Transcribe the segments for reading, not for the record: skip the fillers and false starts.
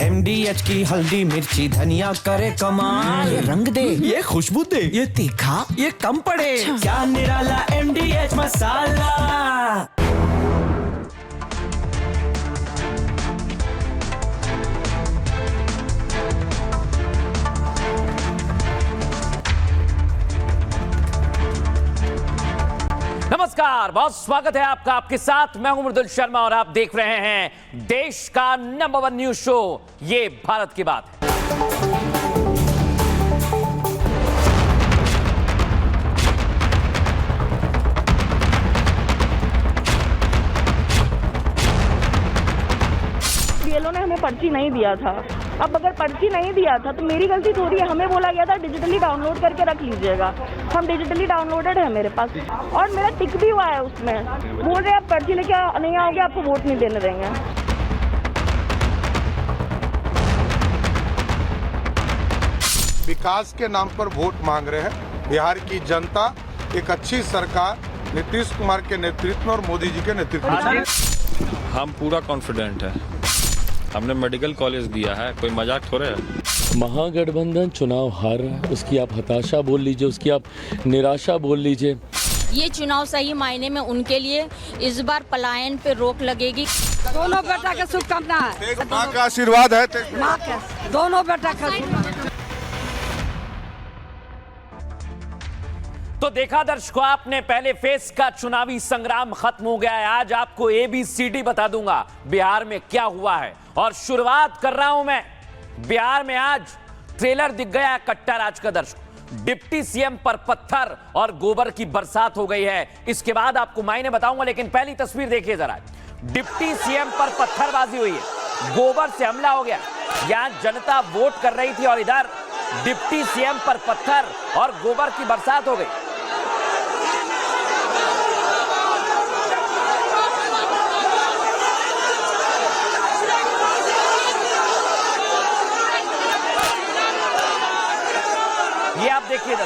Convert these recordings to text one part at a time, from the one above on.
MDH की हल्दी मिर्ची धनिया करे कमाल। ये रंग दे, ये खुशबू दे, ये तीखा, ये कम पड़े। क्या निराला MDH मसाला। नमस्कार, बहुत स्वागत है आपका। आपके साथ मैं हूं मृदुल शर्मा और आप देख रहे हैं देश का नंबर 1 न्यूज शो ये भारत की बात है। बीएलओ ने हमें पर्ची नहीं दिया था। अब अगर पर्ची नहीं दिया था तो मेरी गलती थोड़ी है। हमें बोला गया था डिजिटली डाउनलोड करके रख लीजिएगा। हम डिजिटली डाउनलोडेड है मेरे पास और मेरा टिक भी हुआ है उसमें। बोल रहे आप पर्ची लेके नहीं आओगे आपको वोट नहीं देने देंगे। विकास के नाम पर वोट मांग रहे हैं। बिहार की जनता एक अच्छी सरकार नीतीश कुमार के नेतृत्व में और मोदी जी के नेतृत्व में। हम पूरा कॉन्फिडेंट है। हमने मेडिकल कॉलेज दिया है, कोई मजाक थोड़े है। महागठबंधन चुनाव हार रहा है, उसकी आप हताशा बोल लीजिए, उसकी आप निराशा बोल लीजिए। ये चुनाव सही मायने में उनके लिए इस बार पलायन पे रोक लगेगी। दोनों बेटा के शुभकामना है। माँ का आशीर्वाद है। माँ के दोनों बेटा का। तो देखा दर्शकों, आपने पहले फेज का चुनावी संग्राम खत्म हो गया है। आज आपको ABCD बता दूंगा बिहार में क्या हुआ है। और शुरुआत कर रहा हूं मैं बिहार में। आज ट्रेलर दिख गया है कट्टा राज का। दर्शकों, डिप्टी सीएम पर पत्थर और गोबर की बरसात हो गई है। इसके बाद आपको मायने बताऊंगा, लेकिन पहली तस्वीर देखिए जरा। डिप्टी सीएम पर पत्थरबाजी हुई है, गोबर से हमला हो गया। यहां जनता वोट कर रही थी और इधर डिप्टी सीएम पर पत्थर और गोबर की बरसात हो गई। ये आप देखिए इधर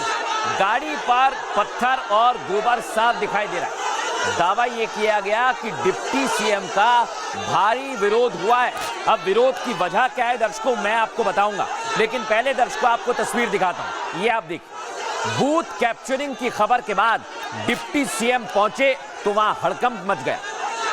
गाड़ी पर पत्थर और गोबर साफ दिखाई दे रहा है। दावा ये किया गया कि डिप्टी सीएम का भारी विरोध हुआ है। अब विरोध की वजह क्या है दर्शकों, मैं आपको बताऊंगा, लेकिन पहले दर्शकों आपको तस्वीर दिखाता हूं। ये आप देखिए, बूथ कैप्चरिंग की खबर के बाद डिप्टी सीएम पहुंचे तो वहां हड़कंप मच गया।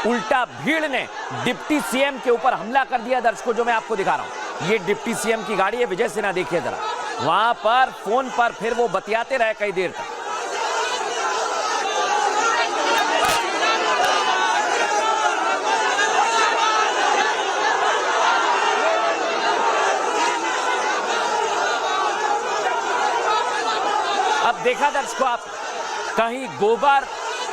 उल्टा भीड़ ने डिप्टी सीएम के ऊपर हमला कर दिया। दर्शकों, जो मैं आपको दिखा रहा हूं, ये डिप्टी सीएम की गाड़ी है। विजय सिन्हा देखिए जरा, वहां पर फोन पर फिर वो बतियाते रहे कई देर तक। अब देखा दर्शकों आप, कहीं गोबर,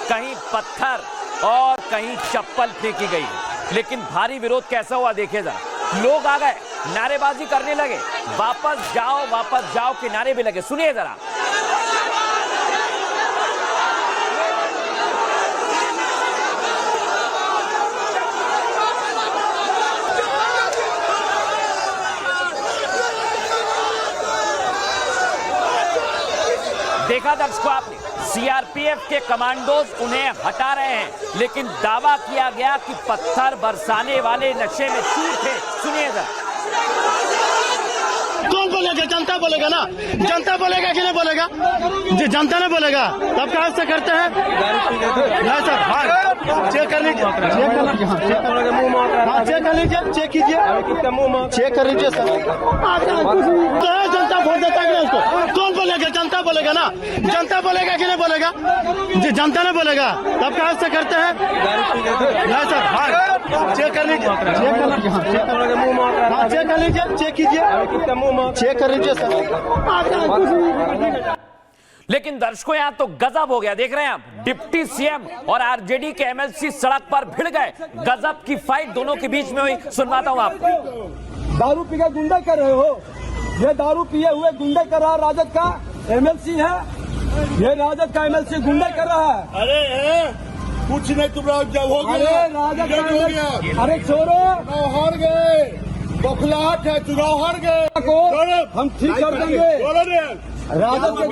कहीं पत्थर और कहीं चप्पल फेंकी गई, लेकिन भारी विरोध कैसा हुआ देखिए जरा। लोग आ गए, नारेबाजी करने लगे, वापस जाओ के नारे भी लगे। सुनिए जरा। देखा दर्शकों आपने, CRPF के कमांडोज उन्हें हटा रहे हैं, लेकिन दावा किया गया कि पत्थर बरसाने वाले नशे में चूर थे। सुनिए जरा। कौन बोलेगा? जनता बोलेगा ना। जनता बोलेगा कि नहीं बोलेगा? जी जनता ने बोलेगा, तब कहां से करते हैं? नहीं सर, हाँ चेक कर लीजिए, चेक कर लीजिए, चेक कीजिए, चेक कर लीजिए सर। जनता वोट देता है कि नहीं उसको? कौन बोलेगा? जनता बोलेगा ना। जनता बोलेगा कि नहीं बोलेगा? जी जनता ने बोलेगा, तब कहां से करते हैं? नहीं सर, हाँ चेक कर लीजिए, चेक कर लीजिए, चेक कीजिए, चेक कर लीजिए सर। लेकिन दर्शकों, यहां तो गजब हो गया। देख रहे हैं आप, डिप्टी सीएम और आरजेडी के MLC सड़क पर भिड़ गए। गजब की फाइट दोनों के बीच में हुई। सुनवाता हूं आपको। दारू पी के गुंडा कर रहे हो। ये दारू पिए हुए गुंडा कर रहा है। राजद का MLC है, ये राजद का MLC गुंडा कर रहा है। अरे कुछ नहीं, तुम जब हो अरे राजद का, अरे छोड़ो, हार गए, बौखलाहट है, चुनाव हार गए को हम ठीक कर देंगे। राजद के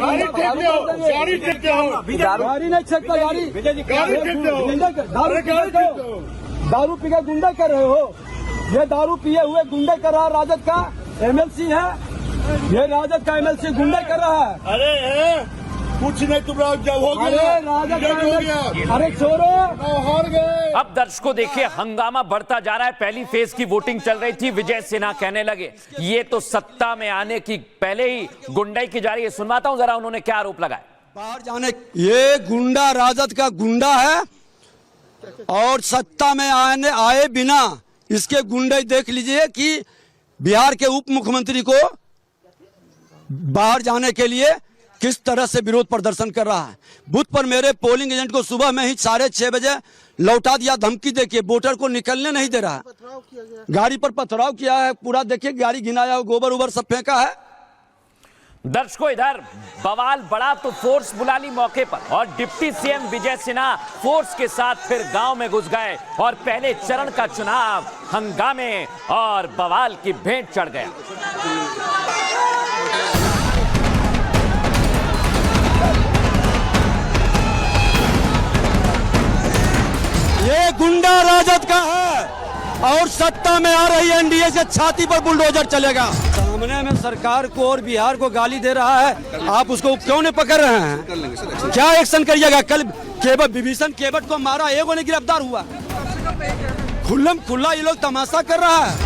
गाड़ी नहीं छेकता, गाड़ी दारू पी के गुंडा कर रहे हो। ये दारू पिए हुए गुंडे कर रहा राजद का एमएलसी है। ये राजद का एमएलसी गुंडे कर रहा है। अरे कुछ नहीं, तुम जब हो अरे राजद का एमएलसी, अरे छोड़ो, हार गए। अब दर्शकों देखिए, हंगामा बढ़ता जा रहा है। पहली फेज की वोटिंग चल रही थी, विजय सिन्हा कहने लगे ये तो सत्ता में आने की पहले ही गुंडाई की जा रही है। सुनवाता हूं जरा उन्होंने क्या आरोप लगाए। बाहर जाने, ये गुंडा राजद का गुंडा है और सत्ता में आए बिना इसके गुंडे देख लीजिए कि बिहार के उप मुख्यमंत्री को बाहर जाने के लिए किस तरह से विरोध प्रदर्शन कर रहा है। बूथ पर मेरे पोलिंग एजेंट को सुबह में ही 6:30 बजे लौटा दिया, धमकी देके वोटर को निकलने नहीं दे रहा है। गाड़ी पर पथराव किया है, पूरा देखिए गाड़ी घिनाया, गोबर उबर सब फेंका है। दर्शकों इधर बवाल बड़ा तो फोर्स बुला ली मौके पर और deputy CM Vijay Sinha force के साथ फिर गांव में घुस गए और पहले चरण का चुनाव हंगामे और बवाल की भेंट चढ़ गया। ये गुंडा राजद का है और सत्ता में आ रही एनडीए से छाती पर बुलडोजर चलेगा। सामने में सरकार को और बिहार को गाली दे रहा है, आप उसको क्यों नहीं पकड़ रहे हैं? क्या एक्शन करिएगा? कल विभीषण केवट को मारा, एगो नहीं गिरफ्तार हुआ। खुल्लम खुल्ला ये लोग तमाशा कर रहा है।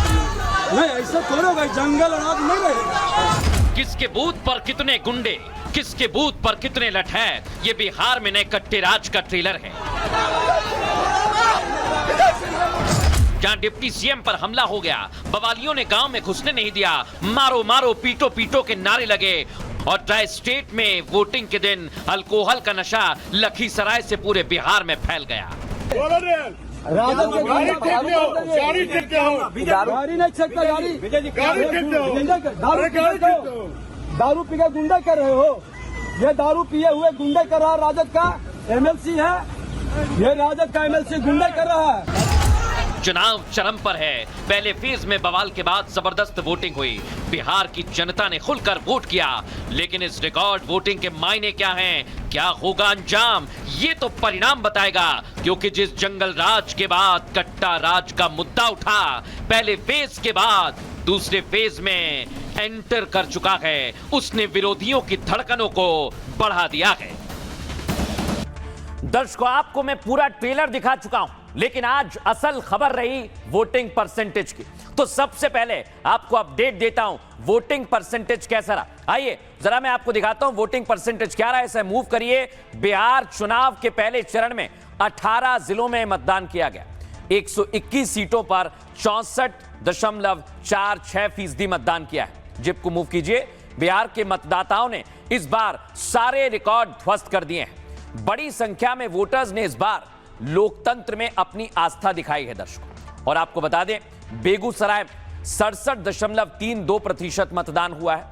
नहीं ऐसा थोड़ा भाई, जंगल अनाज नहीं रहेगा। किसके बूथ पर कितने गुंडे, किसके बूथ पर कितने लठैत, ये बिहार में नए कट्टे राज का ट्रेलर है। जहां डिप्टी सीएम पर हमला हो गया, बवालियों ने गांव में घुसने नहीं दिया, मारो मारो पीटो पीटो के नारे लगे और ट्राई स्टेट में वोटिंग के दिन अल्कोहल का नशा लखीसराय से पूरे बिहार में फैल गया। दारू पी के गुंडा कर रहे हो। ये दारू पिए हुए गुंडे कर रहा राजद का एमएलसी है। ये राजद का एमएलसी गुंडा कर रहा है। चुनाव चरम पर है। पहले फेज में बवाल के बाद जबरदस्त वोटिंग हुई। बिहार की जनता ने खुलकर वोट किया, लेकिन इस रिकॉर्ड वोटिंग के मायने क्या हैं, क्या होगा अंजाम, ये तो परिणाम बताएगा। क्योंकि जिस जंगल राज के बाद कट्टा राज का मुद्दा उठा, पहले फेज के बाद दूसरे फेज में एंटर कर चुका है, उसने विरोधियों की धड़कनों को बढ़ा दिया है। दर्शकों आपको मैं पूरा ट्रेलर दिखा चुका हूं, लेकिन आज असल खबर रही वोटिंग परसेंटेज की। तो सबसे पहले आपको अपडेट देता हूं वोटिंग परसेंटेज कैसा रहा। आइए जरा मैं आपको दिखाता हूं वोटिंग परसेंटेज क्या रहा है। इसे मूव करिए। बिहार चुनाव के पहले चरण में 18 जिलों में मतदान किया गया। 121 सीटों पर 64.46% मतदान किया है। जिप को मूव कीजिए। बिहार के मतदाताओं ने इस बार सारे रिकॉर्ड ध्वस्त कर दिए हैं। बड़ी संख्या में वोटर्स ने इस बार लोकतंत्र में अपनी आस्था दिखाई है दर्शकों। और आपको बता दें बेगूसराय 67.32% मतदान हुआ है।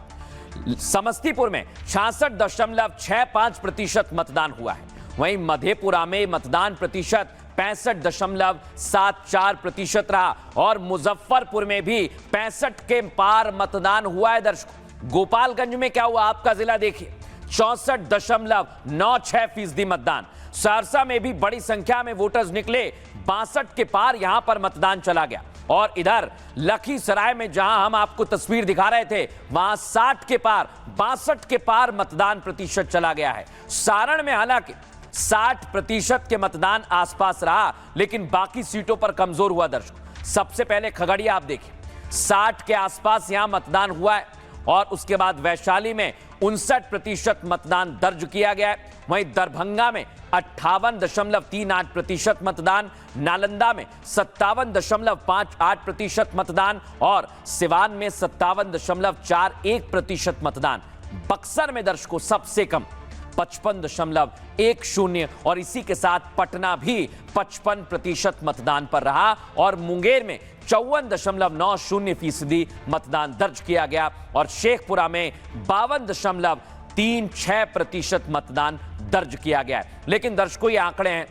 समस्तीपुर में 66.65% मतदान हुआ है। वहीं मधेपुरा में मतदान प्रतिशत 65.74% रहा और मुजफ्फरपुर में भी 65 के पार मतदान हुआ है दर्शकों। गोपालगंज में क्या हुआ आपका जिला देखिए, 64.96% मतदान। सहरसा में भी बड़ी संख्या में वोटर्स निकले, 62 के पार यहां पर मतदान चला गया। और इधर लखीसराय में जहां हम आपको तस्वीर दिखा रहे थे, वहां 60 के पार 62 के पार मतदान प्रतिशत चला गया है। सारण में हालांकि 60% के मतदान आसपास रहा, लेकिन बाकी सीटों पर कमजोर हुआ दर्शकों। सबसे पहले खगड़िया आप देखिए, 60 के आसपास यहां मतदान हुआ है और उसके बाद वैशाली में 59% मतदान दर्ज किया गया है। वहीं दरभंगा में 58.38% मतदान, नालंदा में 57.58% मतदान और सिवान में 57.41% मतदान। बक्सर में दर्शकों सबसे कम 55.10 और इसी के साथ पटना भी 55% मतदान पर रहा और मुंगेर में 54.90% मतदान दर्ज किया गया और शेखपुरा में 52.36% मतदान दर्ज किया गया है। लेकिन दर्शकों ये आंकड़े हैं,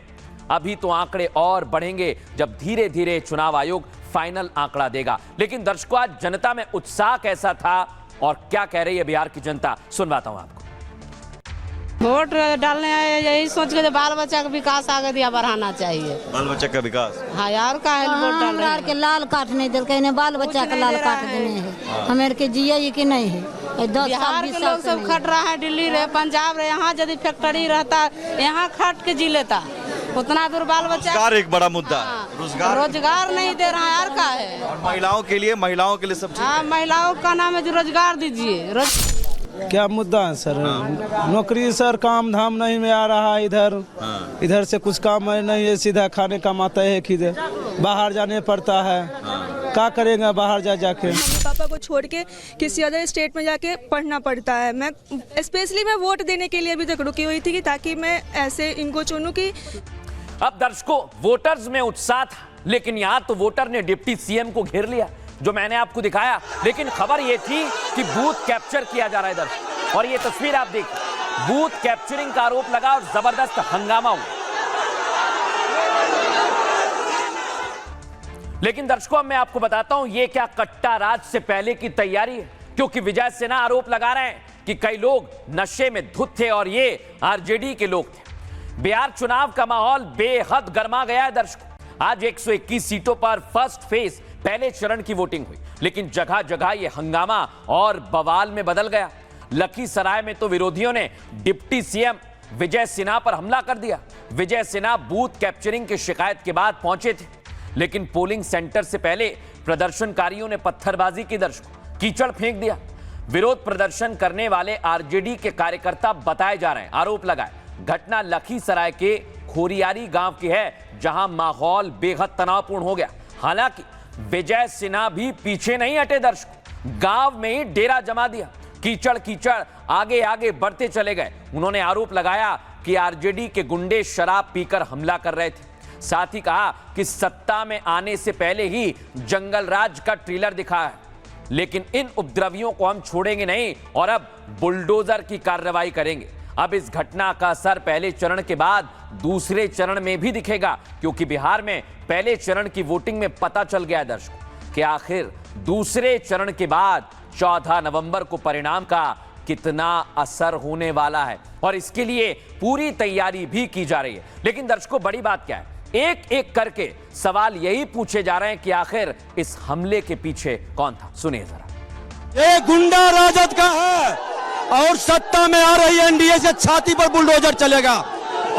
अभी तो आंकड़े और बढ़ेंगे जब धीरे धीरे चुनाव आयोग फाइनल आंकड़ा देगा। लेकिन दर्शकों आज जनता में उत्साह कैसा था और क्या कह रही है बिहार की जनता, सुनवाता हूं आपको। वोट डालने आए यही सोच के बाल बच्चा का विकास आगे दिया बढ़ाना चाहिए। बाल बच्चा का विकास। हाँ यार का वोट डाल रहे के लाल काट नहीं दिल कहीं बाल बच्चा का लाल काट देने है हमें के जिये कि नहीं है। 10 बिहार के लोग सब खट रहा है, दिल्ली रहे पंजाब रहे, यहाँ यदि फैक्ट्री रहता यहाँ खट के जी लेता। उतना दूर बाल बच्चा रोजगार एक बड़ा मुद्दा। रोजगार नहीं दे रहा है यार का है। और महिलाओं के लिए सब ठीक हाँ महिलाओं का नाम है जो रोजगार दीजिए। क्या मुद्दा है सर? नौकरी सर, काम धाम नहीं में आ रहा है इधर। इधर से कुछ काम नहीं है, सीधा खाने कमाता है कि बाहर जाने पड़ता है। क्या करेगा बाहर जाके? मम्मी पापा को छोड़ के किसी अदर स्टेट में जाके पढ़ना पड़ता है। मैं स्पेशली मैं वोट देने के लिए अभी तक रुकी हुई थी कि ताकि मैं ऐसे इनको चुनूं कि। अब दर्शकों, वोटर्स में उत्साह था, लेकिन यहां तो वोटर ने डिप्टी सीएम को घेर लिया, जो मैंने आपको दिखाया। लेकिन खबर यह थी कि बूथ कैप्चर किया जा रहा है दर्शकों, और ये तस्वीर आप देखिए, बूथ कैप्चरिंग का आरोप लगा और जबरदस्त हंगामा हुआ। लेकिन दर्शकों, अब मैं आपको बताता हूं ये क्या कट्टा राज से पहले की तैयारी है, क्योंकि विजय सिन्हा आरोप लगा रहे हैं कि कई लोग नशे में धुत थे और ये आरजेडी के लोग थे। बिहार चुनाव का माहौल बेहद गर्मा गया है दर्शकों। आज 121 सीटों पर फर्स्ट फेज पहले चरण की वोटिंग हुई, लेकिन जगह जगह यह हंगामा और बवाल में बदल गया। लखीसराय में तो विरोधियों ने डिप्टी सीएम विजय सिन्हा पर हमला कर दिया। विजय सिन्हा बूथ कैप्चरिंग की शिकायत के बाद पहुंचे थे, लेकिन पोलिंग सेंटर से पहले प्रदर्शनकारियों ने पत्थरबाजी की, दर्शकों कीचड़ फेंक दिया। विरोध प्रदर्शन करने वाले आरजेडी के कार्यकर्ता बताए जा रहे हैं, आरोप लगाए। घटना लखीसराय के खोरियारी गांव की है, जहां माहौल बेहद तनावपूर्ण हो गया। हालांकि विजय सिन्हा भी पीछे नहीं हटे दर्शकों, गांव में ही डेरा जमा दिया। कीचड़ आगे आगे बढ़ते चले गए। उन्होंने आरोप लगाया कि आरजेडी के गुंडे शराब पीकर हमला कर रहे थे। साथ ही कहा कि सत्ता में आने से पहले ही जंगल राज का ट्रेलर दिखा है, लेकिन इन उपद्रवियों को हम छोड़ेंगे नहीं और अब बुलडोजर की कार्रवाई करेंगे। अब इस घटना का असर पहले चरण के बाद दूसरे चरण में भी दिखेगा, क्योंकि बिहार में पहले चरण की वोटिंग में पता चल गया है दर्शकों कि आखिर दूसरे चरण के बाद 14 नवंबर को परिणाम का कितना असर होने वाला है, और इसके लिए पूरी तैयारी भी की जा रही है। लेकिन दर्शकों, बड़ी बात क्या है, एक एक करके सवाल यही पूछे जा रहे हैं कि आखिर इस हमले के पीछे कौन था। सुनिए जरा। ये गुंडा राजद का है और सत्ता में आ रही एनडीए से छाती पर बुलडोजर चलेगा।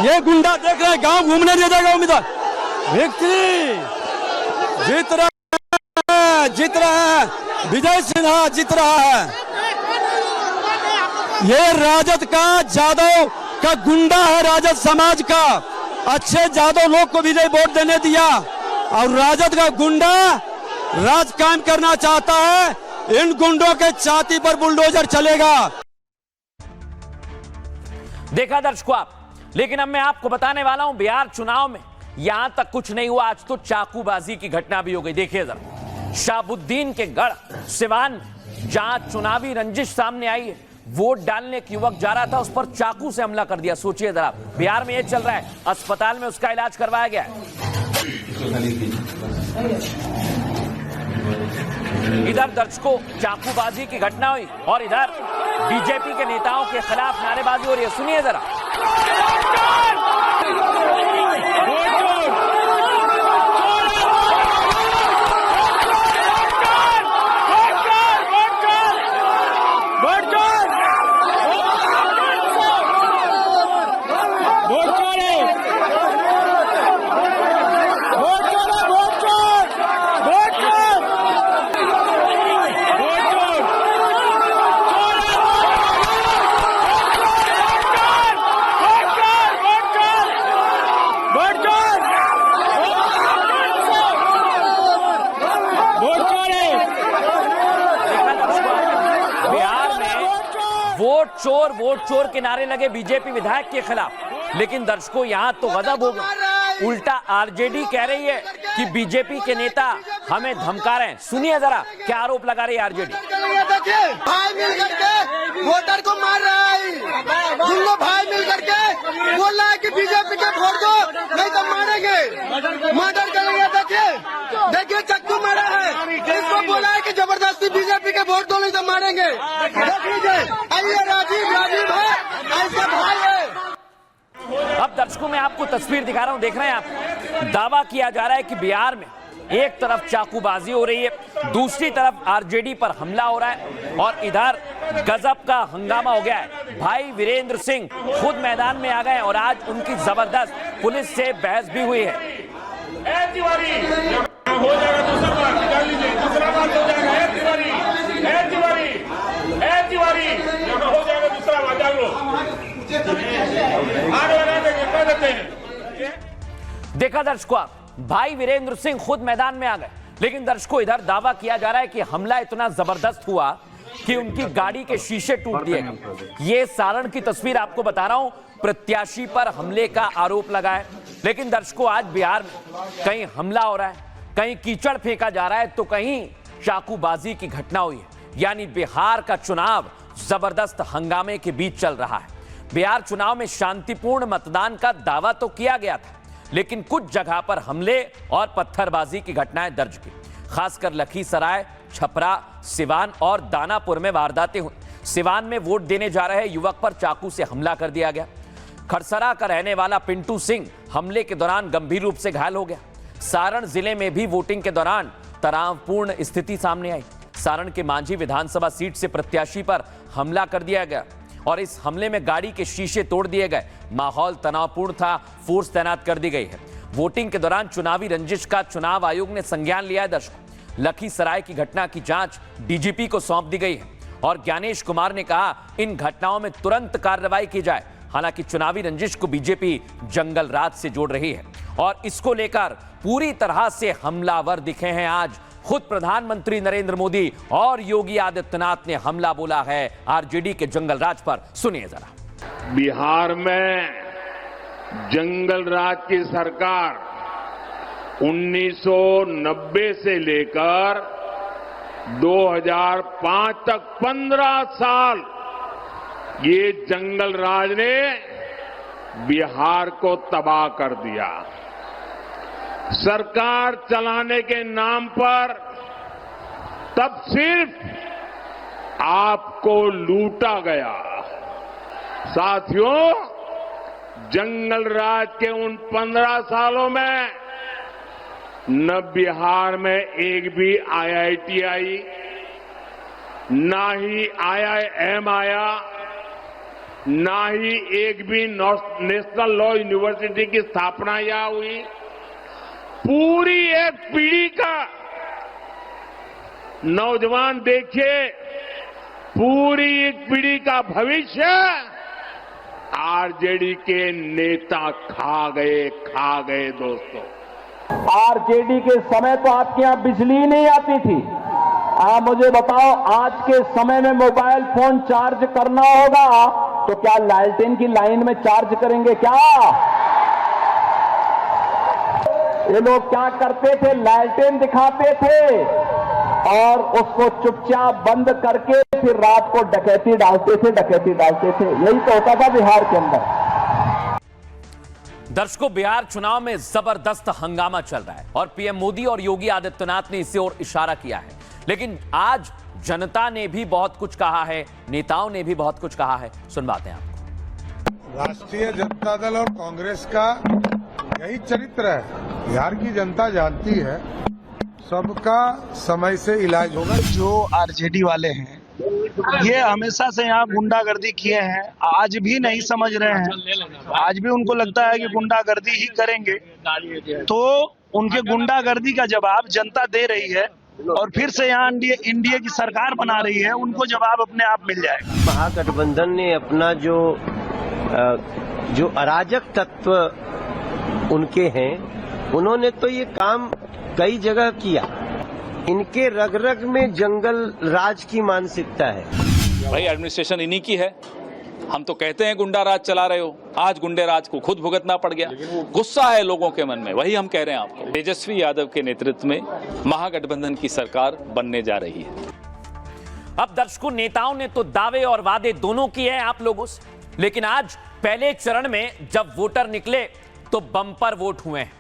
ये गुंडा देख रहे हैं, गांव घूमने नहीं देगा उम्मीदवार। विक्ट्री जीत रहा है विजय सिन्हा जीत रहा है। ये राजद का, जादव का गुंडा है, राजद समाज का। अच्छे जादव लोग को विजय वोट देने दिया और राजद का गुंडा राज कायम करना चाहता है। इन गुंडों के छाती पर बुलडोजर चलेगा। देखा दर्शकों आप, लेकिन अब मैं आपको बताने वाला हूं बिहार चुनाव में यहां तक कुछ नहीं हुआ, आज तो चाकूबाजी की घटना भी हो गई। देखिए जरा, शाहबुद्दीन के गढ़ सिवान, जहां चुनावी रंजिश सामने आई है, वोट डालने एक युवक जा रहा था, उस पर चाकू से हमला कर दिया। सोचिए जरा, बिहार में यह चल रहा है, अस्पताल में उसका इलाज करवाया गया है। इधर दर्शकों चाकूबाजी की घटना हुई और इधर बीजेपी के नेताओं के खिलाफ नारेबाजी हो रही है। सुनिए जरा। वोट चोर के नारे लगे बीजेपी विधायक के खिलाफ, लेकिन दर्शकों यहां तो गजब हो गया। उल्टा आरजेडी कह रही है कि बीजेपी के नेता हमें धमका रहे हैं। सुनिए जरा क्या आरोप लगा रही है आरजेडी। भाई मिल करके वोटर को मार रहा है, दोनों भाई मिल करके बोल रहा है कि बीजेपी के वोट दो नहीं तो मारेंगे, मर्डर करेंगे। देखिए चक्कू मारा है, इसको बोला है कि जबरदस्ती बीजेपी के वोट दो नहीं तो मारेंगे। देख लीजिए, आइए राजीव है, ऐसे भाई है। दर्शकों मैं आपको तस्वीर दिखा रहा हूं, देख रहे हैं आप। दावा किया जा रहा है कि बिहार में एक तरफ चाकूबाजी हो रही है, दूसरी तरफ आरजेडी पर हमला हो रहा है और इधर गजब का हंगामा हो गया है। भाई वीरेंद्र सिंह खुद मैदान में आ गए और आज उनकी जबरदस्त पुलिस से बहस भी हुई है। हो जाएगा दूसरा बार निकाल लीजिए, दूसरा बार हो जाएगा। तिवारी हो जाएगा दूसरा बार, जान लो आगे बना देते हैं। देखा दर्शकों, आप भाई वीरेंद्र सिंह खुद मैदान में आ गए, लेकिन दर्शकों इधर दावा किया जा रहा है कि हमला इतना जबरदस्त हुआ कि उनकी गाड़ी के शीशे टूट दिए गए। ये सारण की तस्वीर आपको बता रहा हूं, प्रत्याशी पर हमले का आरोप लगा है। लेकिन दर्शकों आज बिहार में कहीं हमला हो रहा है, कहीं कीचड़ फेंका जा रहा है, तो कहीं चाकूबाजी की घटना हुई है। यानी बिहार का चुनाव जबरदस्त हंगामे के बीच चल रहा है। बिहार चुनाव में शांतिपूर्ण मतदान का दावा तो किया गया था, लेकिन कुछ जगह पर हमले और पत्थरबाजी की घटनाएं दर्ज की। खासकर लखीसराय, छपरा, सिवान और दानापुर में वारदातें हुई। सिवान में वोट देने जा रहे युवक पर चाकू से हमला कर दिया गया। खरसरा का रहने वाला पिंटू सिंह हमले के दौरान गंभीर रूप से घायल हो गया। सारण जिले में भी वोटिंग के दौरान तनावपूर्ण स्थिति सामने आई। सारण के मांझी विधानसभा सीट से प्रत्याशी पर हमला कर दिया गया और इस हमले में गाड़ी के शीशे तोड़ दिए गए। माहौल तनावपूर्ण था, फोर्स तैनात कर दी गई है। वोटिंग के दौरान चुनावी रंजिश का चुनाव आयोग ने संज्ञान लिया है। दर्शकों, लखीसराय की घटना की जांच डीजीपी को सौंप दी गई है और ज्ञानेश कुमार ने कहा इन घटनाओं में तुरंत कार्रवाई की जाए। हालांकि चुनावी रंजिश को बीजेपी जंगल राज से जोड़ रही है और इसको लेकर पूरी तरह से हमलावर दिखे हैं आज खुद प्रधानमंत्री नरेंद्र मोदी और योगी आदित्यनाथ ने हमला बोला है आरजेडी के जंगल राज पर। सुनिए जरा। बिहार में जंगल राज की सरकार 1990 से लेकर 2005 तक 15 साल ये जंगल राज ने बिहार को तबाह कर दिया। सरकार चलाने के नाम पर तब सिर्फ आपको लूटा गया। साथियों, जंगल राज के उन 15 सालों में न बिहार में एक भी आईआईटी आई, ना ही आईआईएम आया, ना ही एक भी नेशनल लॉ यूनिवर्सिटी की स्थापना यहाँ हुई। पूरी एक पीढ़ी का नौजवान देखिए, पूरी एक पीढ़ी का भविष्य आरजेडी के नेता खा गए दोस्तों। आरजेडी के समय तो आपके यहां बिजली नहीं आती थी। आप मुझे बताओ, आज के समय में मोबाइल फोन चार्ज करना होगा तो क्या लालटेन की लाइन में चार्ज करेंगे क्या? ये लोग क्या करते थे, लालटेन दिखाते थे और उसको चुपचाप बंद करके फिर रात को डकैती डालते थे। यही तो होता था बिहार के अंदर। दर्शकों, बिहार चुनाव में जबरदस्त हंगामा चल रहा है और पीएम मोदी और योगी आदित्यनाथ ने इसे और इशारा किया है। लेकिन आज जनता ने भी बहुत कुछ कहा है, नेताओं ने भी बहुत कुछ कहा है। सुनवाते हैं आपको। राष्ट्रीय जनता दल और कांग्रेस का यही चरित्र है। बिहार की जनता जानती है सबका समय से इलाज होगा। जो आरजेडी वाले हैं ये हमेशा से यहाँ गुंडागर्दी किए हैं, आज भी नहीं समझ रहे हैं। आज भी उनको लगता है कि गुंडागर्दी ही करेंगे, तो उनके गुंडागर्दी का जवाब जनता दे रही है और फिर से यहाँ इंडिया की सरकार बना रही है। उनको जवाब अपने आप मिल जाएगा। महागठबंधन ने अपना जो अराजक तत्व उनके हैं, उन्होंने तो ये काम कई जगह किया। इनके रग रग में जंगल राज की मानसिकता है। भाई एडमिनिस्ट्रेशन इन्हीं की है। हम तो कहते हैं गुंडा राज चला रहे हो, आज गुंडे राज को खुद भुगतना पड़ गया। गुस्सा है लोगों के मन में, वही हम कह रहे हैं आपको। तेजस्वी यादव के नेतृत्व में महागठबंधन की सरकार बनने जा रही है। अब दर्शकों, नेताओं ने तो दावे और वादे दोनों किए हैं आप लोगों से, लेकिन आज पहले चरण में जब वोटर निकले तो बम्पर वोट हुए हैं।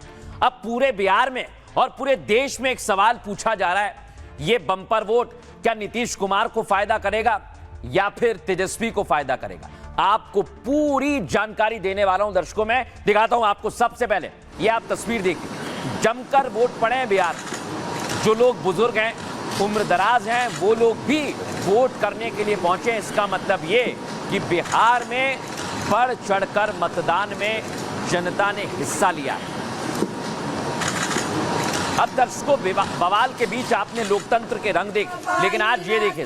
अब पूरे बिहार में और पूरे देश में एक सवाल पूछा जा रहा है, यह बम्पर वोट क्या नीतीश कुमार को फायदा करेगा? या फिर तेजस्वी को फायदा करेगा? आपको पूरी जानकारी देने वाला हूं दर्शकों। मैं दिखाता हूं आपको। सबसे पहले ये आप तस्वीर देखिए, जमकर वोट पड़े हैं बिहार। जो लोग बुजुर्ग हैं, उम्र दराज हैं, वो लोग भी वोट करने के लिए पहुंचे। इसका मतलब ये कि बिहार में बढ़ चढ़कर मतदान में जनता ने हिस्सा लिया है। अब दर्शकों, बवाल के बीच आपने लोकतंत्र के रंग देखे, लेकिन आज ये देखिए,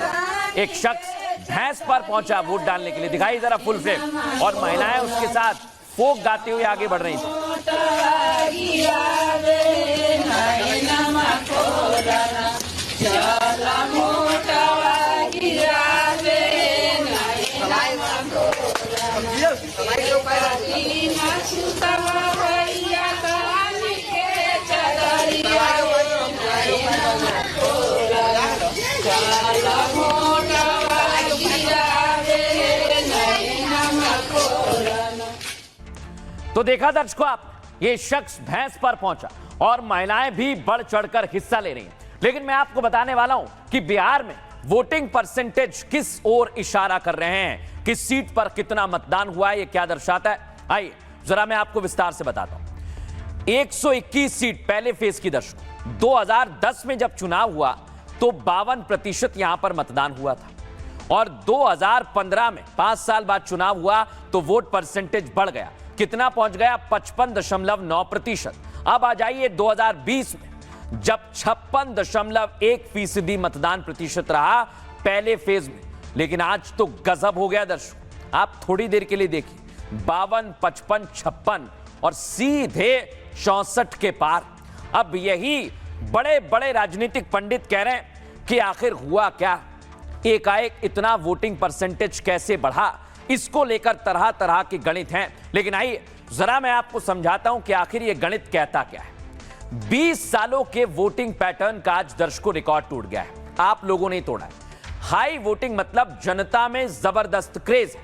एक शख्स भैंस पर पहुंचा वोट डालने के लिए। दिखाई जरा फुल फ्रेम, और महिलाएं उसके साथ फोक गाते हुए आगे बढ़ रही थी। तो देखा दर्शकों आप, ये शख्स भैंस पर पहुंचा और महिलाएं भी बढ़ चढ़कर हिस्सा ले रही हैं। लेकिन मैं आपको बताने वाला हूं कि बिहार में वोटिंग परसेंटेज किस ओर इशारा कर रहे हैं, किस सीट पर कितना मतदान हुआ है, ये क्या दर्शाता है। आइए जरा मैं आपको विस्तार से बताता हूं। 121 सीट पहले फेज की दर्शकों। 2010 में जब चुनाव हुआ तो 52% यहां पर मतदान हुआ था, और 2015 में 5 साल बाद चुनाव हुआ तो वोट परसेंटेज बढ़ गया। कितना पहुंच गया? 55.9%। अब आ जाइए 2020 में, जब 56.1% मतदान प्रतिशत रहा पहले फेज में। लेकिन आज तो गजब हो गया दर्शकों। आप थोड़ी देर के लिए देखिए, 52, 55, 56 और सीधे 64 के पार। अब यही बड़े बड़े राजनीतिक पंडित कह रहे हैं कि आखिर हुआ क्या, एकाएक इतना वोटिंग परसेंटेज कैसे बढ़ा। इसको लेकर तरह तरह के गणित हैं। लेकिन आइए जरा मैं आपको समझाता हूं कि आखिर यह गणित कहता क्या है। 20 सालों के वोटिंग पैटर्न का आज दर्शकों रिकॉर्ड टूट गया है। आप लोगों ने तोड़ा है। हाई वोटिंग मतलब जनता में जबरदस्त क्रेज है,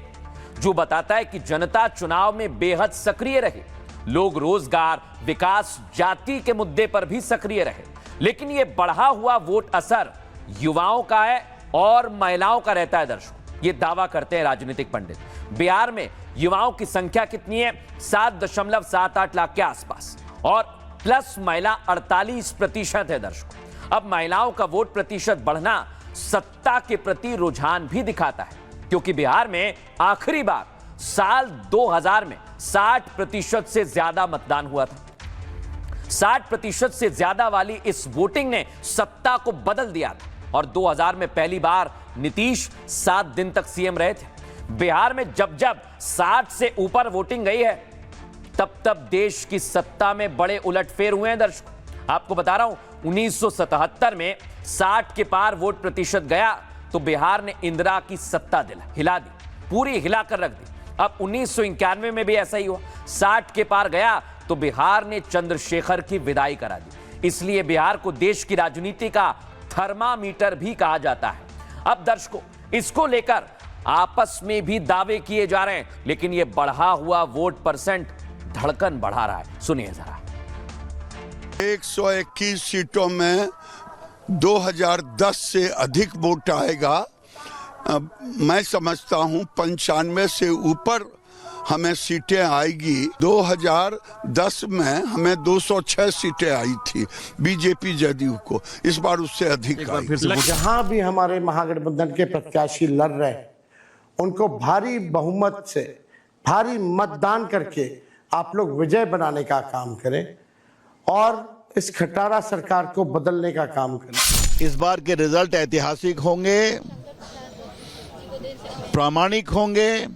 जो बताता है कि जनता चुनाव में बेहद सक्रिय रहे। लोग रोजगार, विकास, जाति के मुद्दे पर भी सक्रिय रहे। लेकिन यह बढ़ा हुआ वोट असर युवाओं का है और महिलाओं का रहता है दर्शकों। ये दावा करते हैं राजनीतिक पंडित। बिहार में युवाओं की संख्या कितनी है? 7.78 लाख के आसपास, और प्लस महिला 48% है दर्शकों। अब महिलाओं का वोट प्रतिशत बढ़ना सत्ता के प्रति रुझान भी दिखाता है, क्योंकि बिहार में आखिरी बार साल 2000 में 60% से ज्यादा मतदान हुआ था। 60% से ज्यादा वाली इस वोटिंग ने सत्ता को बदल दिया था, और 2000 में पहली बार नीतीश 7 दिन तक सीएम रहे थे। बिहार में जब जब 60 से ऊपर वोटिंग गई है, तब तब देश की सत्ता में बड़े उलटफेर हुए हैं दर्शकों। आपको बता रहा हूं, 1977 में 60 के पार वोट प्रतिशत गया तो बिहार ने इंदिरा की सत्ता हिला दी, पूरी हिलाकर रख दी। अब 1991 में भी ऐसा ही हुआ, 60 के पार गया तो बिहार ने चंद्रशेखर की विदाई करा दी। इसलिए बिहार को देश की राजनीति का थर्मामीटर भी कहा जाता है। अब दर्शकों, इसको लेकर आपस में भी दावे किए जा रहे हैं, लेकिन यह बढ़ा हुआ वोट परसेंट धड़कन बढ़ा रहा है। सुनिए जरा। 121 सीटों में 2010 से अधिक वोट आएगा। मैं समझता हूं 95 से ऊपर हमें सीटें आएगी। 2010 में हमें 206 सीटें आई थी बीजेपी जदयू को, इस बार उससे अधिक आई। जहां भी हमारे महागठबंधन के प्रत्याशी लड़ रहे हैं, उनको भारी बहुमत से, भारी मतदान करके आप लोग विजय बनाने का काम करें और इस खटारा सरकार को बदलने का काम करें। इस बार के रिजल्ट ऐतिहासिक होंगे, प्रामाणिक होंगे।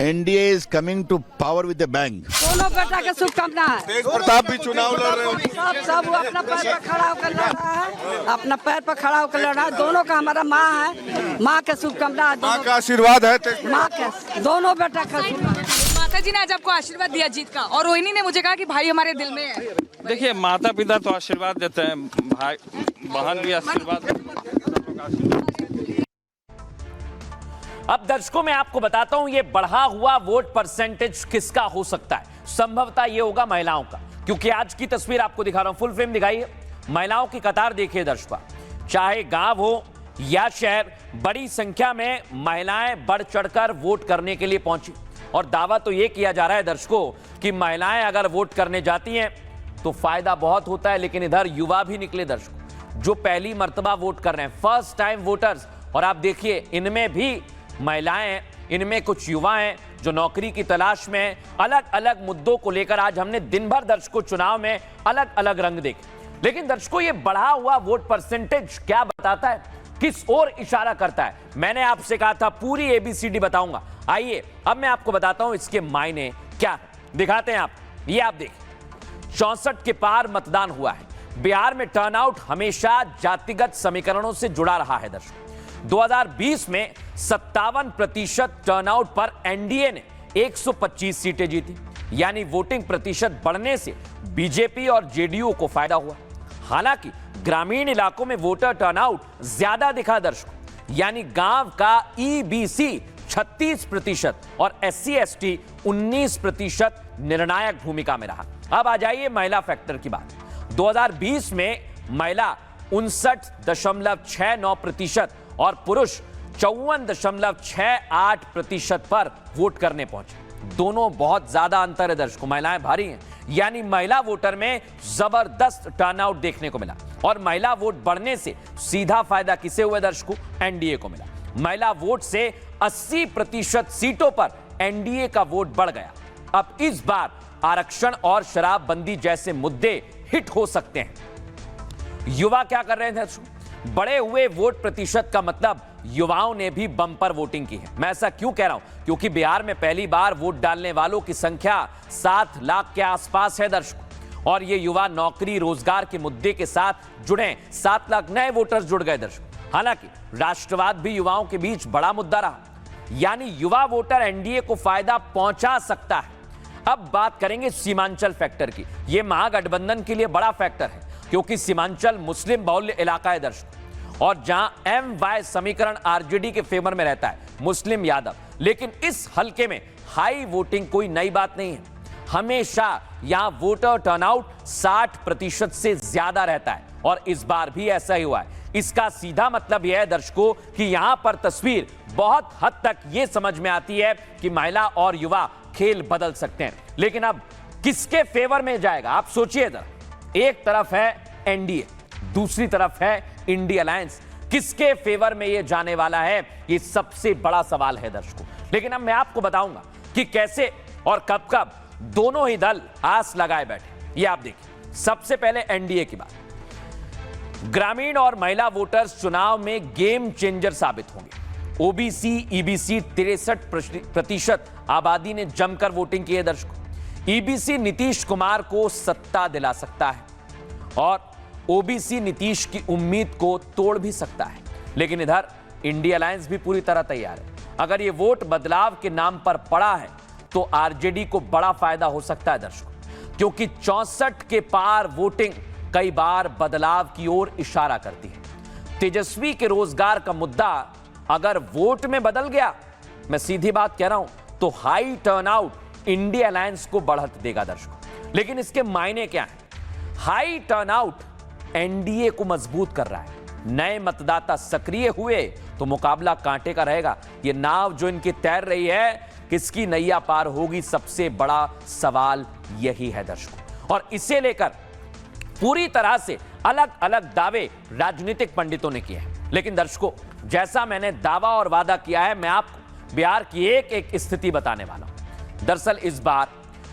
NDA is coming to power with the bank. दोनों बेटा के शुभकामना है। तेज प्रताप भी चुनाव लड़ रहे हो। सब वो अपना पैर पर खड़ा होकर लड़ रहा है, अपना पैर पर खड़ा होकर लड़ रहा है। दोनों का हमारा माँ है, माँ के शुभकामना, माँ का आशीर्वाद है। माँ के दोनों बेटा का माता जी ने आज आपको आशीर्वाद दिया जीत का, और रोहिणी ने मुझे कहा कि भाई हमारे दिल में है। देखिए, माता पिता तो आशीर्वाद देते हैं, भाई बहन भी आशीर्वाद। अब दर्शकों मैं आपको बताता हूं ये बढ़ा हुआ वोट परसेंटेज किसका हो सकता है। संभवतः ये होगा महिलाओं का, क्योंकि आज की तस्वीर आपको दिखा रहा हूं, फुल फ्रेम दिखाइए। महिलाओं की कतार देखिए दर्शकों, चाहे गांव हो यह शहर बड़ी संख्या में महिलाएं बढ़ चढ़कर वोट करने के लिए पहुंची और दावा तो यह किया जा रहा है दर्शकों कि महिलाएं अगर वोट करने जाती हैं तो फायदा बहुत होता है। लेकिन इधर युवा भी निकले दर्शकों जो पहली मर्तबा वोट कर रहे हैं, फर्स्ट टाइम वोटर्स। और आप देखिए इनमें भी महिलाएं हैं, इनमें कुछ युवा हैं जो नौकरी की तलाश में हैं। अलग अलग मुद्दों को लेकर आज हमने दिन भर दर्शकों चुनाव में अलग अलग रंग देखे। लेकिन दर्शकों ये बढ़ा हुआ वोट परसेंटेज क्या बताता है, किस ओर इशारा करता है? मैंने आपसे कहा था पूरी एबीसीडी बताऊंगा। आइए अब मैं आपको बताता हूं इसके मायने क्या है। दिखाते हैं आप, ये आप देखिए 64 के पार मतदान हुआ है। बिहार में टर्नआउट हमेशा जातिगत समीकरणों से जुड़ा रहा है दर्शकों। 2020 में 57% टर्नआउट पर एनडीए ने 125 सीटें जीती, यानी वोटिंग प्रतिशत बढ़ने से बीजेपी और जेडीयू को फायदा हुआ। हालांकि ग्रामीण इलाकों में वोटर टर्नआउट ज्यादा दिखा दर्शकों, यानी गांव का ईबीसी 36% और एससी एसटी 19% निर्णायक भूमिका में रहा। अब आ जाइए महिला फैक्टर की बात। 2020 में महिला 59.69% और पुरुष 54.68% पर वोट करने पहुंचे। दोनों बहुत ज्यादा अंतर है दर्शकों, महिलाएं भारी हैं, यानी महिला वोटर में जबरदस्त टर्नआउट देखने को मिला। और महिला वोट बढ़ने से सीधा फायदा किसे हुआ दर्शकों? एनडीए को मिला। महिला वोट से 80% सीटों पर एनडीए का वोट बढ़ गया। अब इस बार आरक्षण और शराबबंदी जैसे मुद्दे हिट हो सकते हैं। युवा क्या कर रहे हैं दर्शकों? बढ़े हुए वोट प्रतिशत का मतलब युवाओं ने भी बम्पर वोटिंग की है। मैं ऐसा क्यों कह रहा हूं? क्योंकि बिहार में पहली बार वोट डालने वालों की संख्या 7 लाख के आसपास है दर्शकों, और ये युवा नौकरी रोजगार के मुद्दे के साथ जुड़े। 7 लाख नए वोटर्स जुड़ गए दर्शकों। हालांकि राष्ट्रवाद भी युवाओं के बीच बड़ा मुद्दा रहा, यानी युवा वोटर एनडीए को फायदा पहुंचा सकता है। अब बात करेंगे सीमांचल फैक्टर की। यह महागठबंधन के लिए बड़ा फैक्टर है क्योंकि सीमांचल मुस्लिम बहुल्य इलाका है दर्शकों, और जहां एम-वाई समीकरण आरजेडी के फेवर में रहता है, मुस्लिम यादव। लेकिन इस हलके में हाई वोटिंग कोई नई बात नहीं है। हमेशा यहां वोटर टर्नआउट 60% से ज्यादा रहता है और इस बार भी ऐसा ही हुआ है। इसका सीधा मतलब यह है दर्शकों कि यहां पर तस्वीर बहुत हद तक यह समझ में आती है कि महिला और युवा खेल बदल सकते हैं। लेकिन अब किसके फेवर में जाएगा आप सोचिए। इधर एक तरफ है एनडीए, दूसरी तरफ है इंडिया अलायंस। किसके फेवर में यह जाने वाला है, ये सबसे बड़ा सवाल है दर्शकों। लेकिन अब मैं आपको बताऊंगा कि कैसे और कब कब दोनों ही दल आस लगाए बैठे। ये आप देखिए, सबसे पहले एनडीए की बात। ग्रामीण और महिला वोटर्स चुनाव में गेम चेंजर साबित होंगे। ओबीसी ईबीसी 63% आबादी ने जमकर वोटिंग की है दर्शकों। ईबीसी नीतीश कुमार को सत्ता दिला सकता है और ओबीसी नीतीश की उम्मीद को तोड़ भी सकता है। लेकिन इधर इंडिया अलायंस भी पूरी तरह तैयार है। अगर ये वोट बदलाव के नाम पर पड़ा है तो आरजेडी को बड़ा फायदा हो सकता है दर्शकों, क्योंकि 64 के पार वोटिंग कई बार बदलाव की ओर इशारा करती है। तेजस्वी के रोजगार का मुद्दा अगर वोट में बदल गया, मैं सीधी बात कह रहा हूं, तो हाई टर्नआउट इंडिया अलायंस को बढ़त देगा दर्शकों। लेकिन इसके मायने क्या हैं? हाई टर्नआउट एनडीए को मजबूत कर रहा है। नए मतदाता सक्रिय हुए तो मुकाबला कांटे का रहेगा। यह नाव जो इनकी तैर रही है, किसकी नैया पार होगी, सबसे बड़ा सवाल यही है दर्शकों। और इसे लेकर पूरी तरह से अलग अलग दावे राजनीतिक पंडितों ने किए हैं। लेकिन दर्शकों, जैसा मैंने दावा और वादा किया है, मैं आपको बिहार की एक एक स्थिति बताने वाला हूं। दरअसल इस बार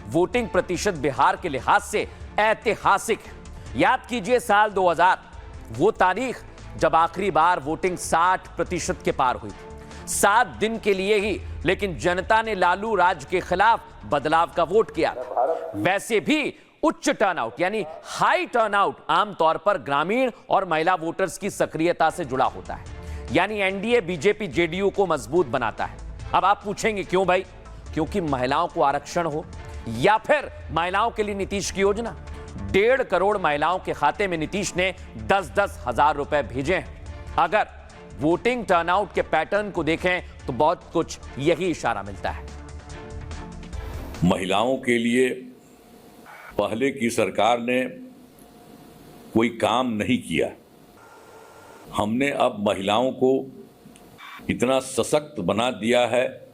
वोटिंग प्रतिशत बिहार के लिहाज से ऐतिहासिक है। याद कीजिए साल 2000, वो तारीख जब आखिरी बार वोटिंग 60% के पार हुई थी। 7 दिन के लिए ही, लेकिन जनता ने लालू राज के खिलाफ बदलाव का वोट किया। वैसे भी उच्च टर्नआउट यानी हाई टर्नआउट आमतौर पर ग्रामीण और महिला वोटर्स की सक्रियता से जुड़ा होता है, यानी एनडीए बीजेपी जेडीयू को मजबूत बनाता है। अब आप पूछेंगे क्यों भाई? क्योंकि महिलाओं को आरक्षण हो या फिर महिलाओं के लिए नीतीश की योजना। 1.5 करोड़ महिलाओं के खाते में नीतीश ने 10-10 हजार रुपए भेजे हैं। अगर वोटिंग टर्नआउट के पैटर्न को देखें तो बहुत कुछ यही इशारा मिलता है। महिलाओं के लिए पहले की सरकार ने कोई काम नहीं किया। हमने अब महिलाओं को इतना सशक्त बना दिया है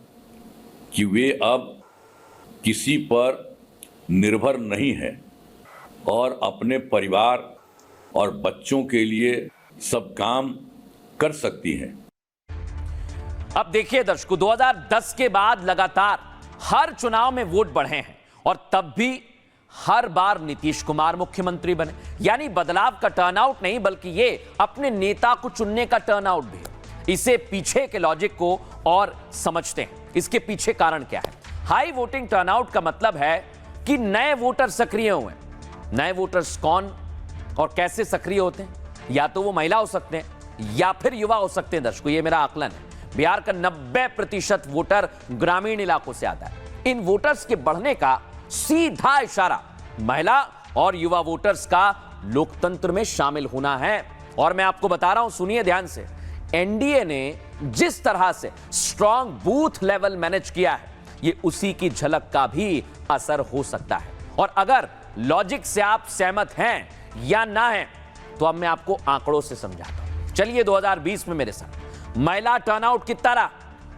कि वे अब किसी पर निर्भर नहीं है और अपने परिवार और बच्चों के लिए सब काम कर सकती हैं। अब देखिए दर्शकों, 2010 के बाद लगातार हर चुनाव में वोट बढ़े हैं और तब भी हर बार नीतीश कुमार मुख्यमंत्री बने। यानी बदलाव का टर्नआउट नहीं, बल्कि ये अपने नेता को चुनने का टर्नआउट भी है। इसे पीछे के लॉजिक को और समझते हैं। इसके पीछे कारण क्या है? हाई वोटिंग टर्नआउट का मतलब है कि नए वोटर सक्रिय हुए। नए वोटर्स कौन और कैसे सक्रिय होते हैं? या तो वो महिला हो सकते हैं या फिर युवा हो सकते हैं। दर्शकों, ये मेरा आकलन है। बिहार का 90% वोटर ग्रामीण इलाकों से आता है। इन वोटर्स के बढ़ने का सीधा इशारा महिला और युवा वोटर्स का लोकतंत्र में शामिल होना है। और मैं आपको बता रहा हूं, सुनिए ध्यान से, एनडीए ने जिस तरह से स्ट्रॉन्ग बूथ लेवल मैनेज किया है, ये उसी की झलक का भी असर हो सकता है। और अगर लॉजिक से आप सहमत हैं या ना हैं, तो अब मैं आपको आंकड़ों से समझाता हूं। चलिए 2020 में मेरे साथ महिला टर्नआउट कितना रहा?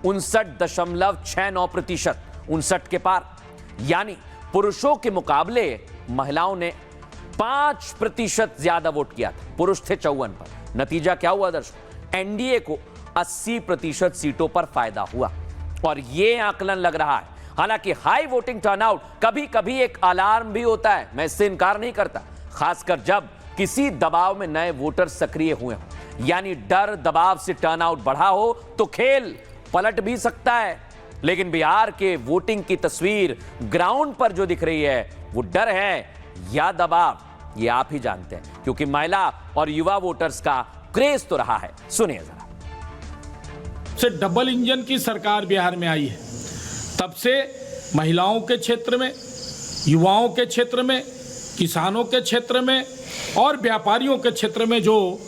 59.69%, 59 के पार। यानी पुरुषों के मुकाबले महिलाओं ने 5% ज्यादा वोट किया था। पुरुष थे 54 पर। नतीजा क्या हुआ दर्शकों? एनडीए को 80% सीटों पर फायदा हुआ। और यह आकलन लग रहा है। हालांकि हाई वोटिंग टर्नआउट कभी कभी एक अलार्म भी होता है, मैं इससे इनकार नहीं करता, खासकर जब किसी दबाव में नए वोटर सक्रिय हुए हों। यानी डर दबाव से टर्नआउट बढ़ा हो तो खेल पलट भी सकता है। लेकिन बिहार के वोटिंग की तस्वीर ग्राउंड पर जो दिख रही है, वो डर है या दबाव, ये आप ही जानते हैं। क्योंकि महिला और युवा वोटर्स का क्रेज तो रहा है। सुनिए जरा। से डबल इंजन की सरकार बिहार में आई है, तब से महिलाओं के क्षेत्र में, युवाओं के क्षेत्र में, किसानों के क्षेत्र में और व्यापारियों के क्षेत्र में जो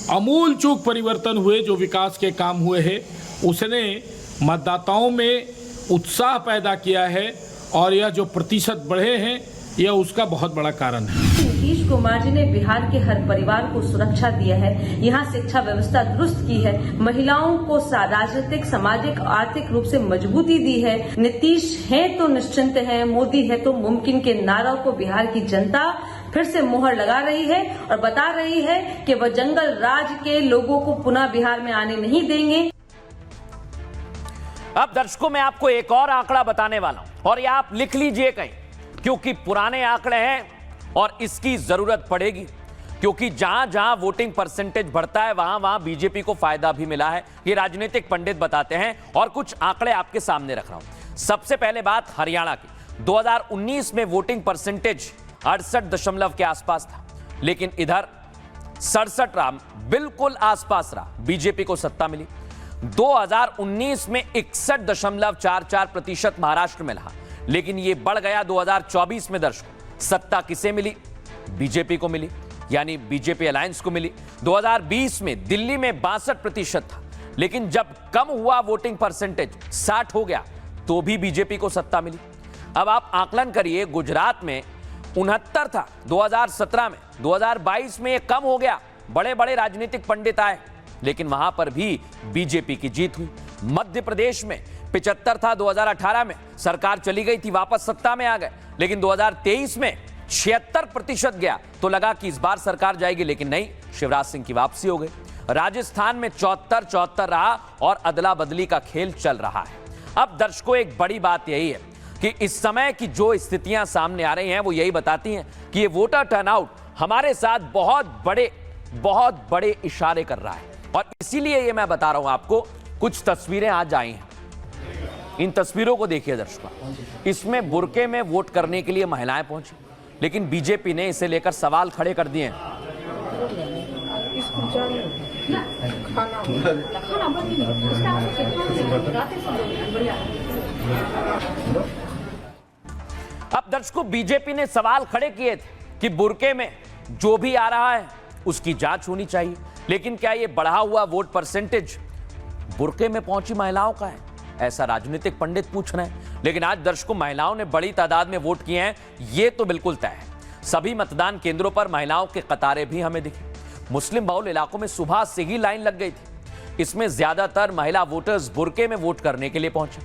अमूल चूक परिवर्तन हुए, जो विकास के काम हुए हैं, उसने मतदाताओं में उत्साह पैदा किया है। और यह जो प्रतिशत बढ़े हैं, यह उसका बहुत बड़ा कारण है। नीतीश कुमार जी ने बिहार के हर परिवार को सुरक्षा दिया है, यहाँ शिक्षा व्यवस्था दुरुस्त की है, महिलाओं को राजनीतिक, सामाजिक, आर्थिक रूप से मजबूती दी है। नीतीश है तो निश्चिंत है, मोदी है तो मुमकिन के नारों को बिहार की जनता फिर से मोहर लगा रही है और बता रही है कि वह जंगल राज के लोगों को पुनः बिहार में आने नहीं देंगे। अब दर्शकों, मैं आपको एक और आंकड़ा बताने वाला हूं और ये आप लिख लीजिए कहीं, क्योंकि पुराने आंकड़े हैं और इसकी जरूरत पड़ेगी। क्योंकि जहां जहां वोटिंग परसेंटेज बढ़ता है, वहां वहां बीजेपी को फायदा भी मिला है। ये राजनीतिक पंडित बताते हैं और कुछ आंकड़े आपके सामने रख रहा हूं। सबसे पहले बात हरियाणा की। 2019 में वोटिंग परसेंटेज 68 के आसपास था, लेकिन इधर 67 रहा, बिल्कुल आसपास रहा, बीजेपी को सत्ता मिली। 2019 में 61.44% महाराष्ट्र में रहा, लेकिन यह बढ़ गया 2024 में। दर्शकों, सत्ता किसे मिली? बीजेपी को मिली, यानी बीजेपी अलायंस को मिली। 2020 में दिल्ली में 62% था, लेकिन जब कम हुआ वोटिंग परसेंटेज 60 हो गया, तो भी बीजेपी को सत्ता मिली। अब आप आकलन करिए, गुजरात में 69 था 2017 में, 2022 में यह कम हो गया। बड़े बड़े राजनीतिक पंडित आए, लेकिन वहां पर भी बीजेपी की जीत हुई। मध्य प्रदेश में 75 था 2018 में, सरकार चली गई थी, वापस सत्ता में आ गए, लेकिन 2023 में 76% गया, तो लगा कि इस बार सरकार जाएगी, लेकिन नहीं, शिवराज सिंह की वापसी हो गई। राजस्थान में 74 रहा और अदला बदली का खेल चल रहा है। अब दर्शकों, एक बड़ी बात यही है कि इस समय की जो स्थितियां सामने आ रही हैं, वो यही बताती हैं कि ये वोटर टर्नआउट हमारे साथ बहुत बड़े इशारे कर रहा है। और इसीलिए ये मैं बता रहा हूं आपको, कुछ तस्वीरें आज आई हैं। इन तस्वीरों को देखिए दर्शकों, इसमें बुर्के में वोट करने के लिए महिलाएं पहुंची, लेकिन बीजेपी ने इसे लेकर सवाल खड़े कर दिए हैं। अब दर्शकों, बीजेपी ने सवाल खड़े किए थे कि बुर्के में जो भी आ रहा है उसकी जांच होनी चाहिए, लेकिन क्या यह बढ़ा हुआ वोट परसेंटेज बुर्के में पहुंची महिलाओं का है? ऐसा राजनीतिक पंडित पूछ रहे हैं। लेकिन आज दर्शकों, महिलाओं ने बड़ी तादाद में वोट किए हैं, यह तो बिल्कुल तय है। सभी मतदान केंद्रों पर महिलाओं के कतारें भी हमें दिखी। मुस्लिम बहुल इलाकों में सुबह से ही लाइन लग गई थी। इसमें ज्यादातर महिला वोटर्स बुर्के में वोट करने के लिए पहुंचे।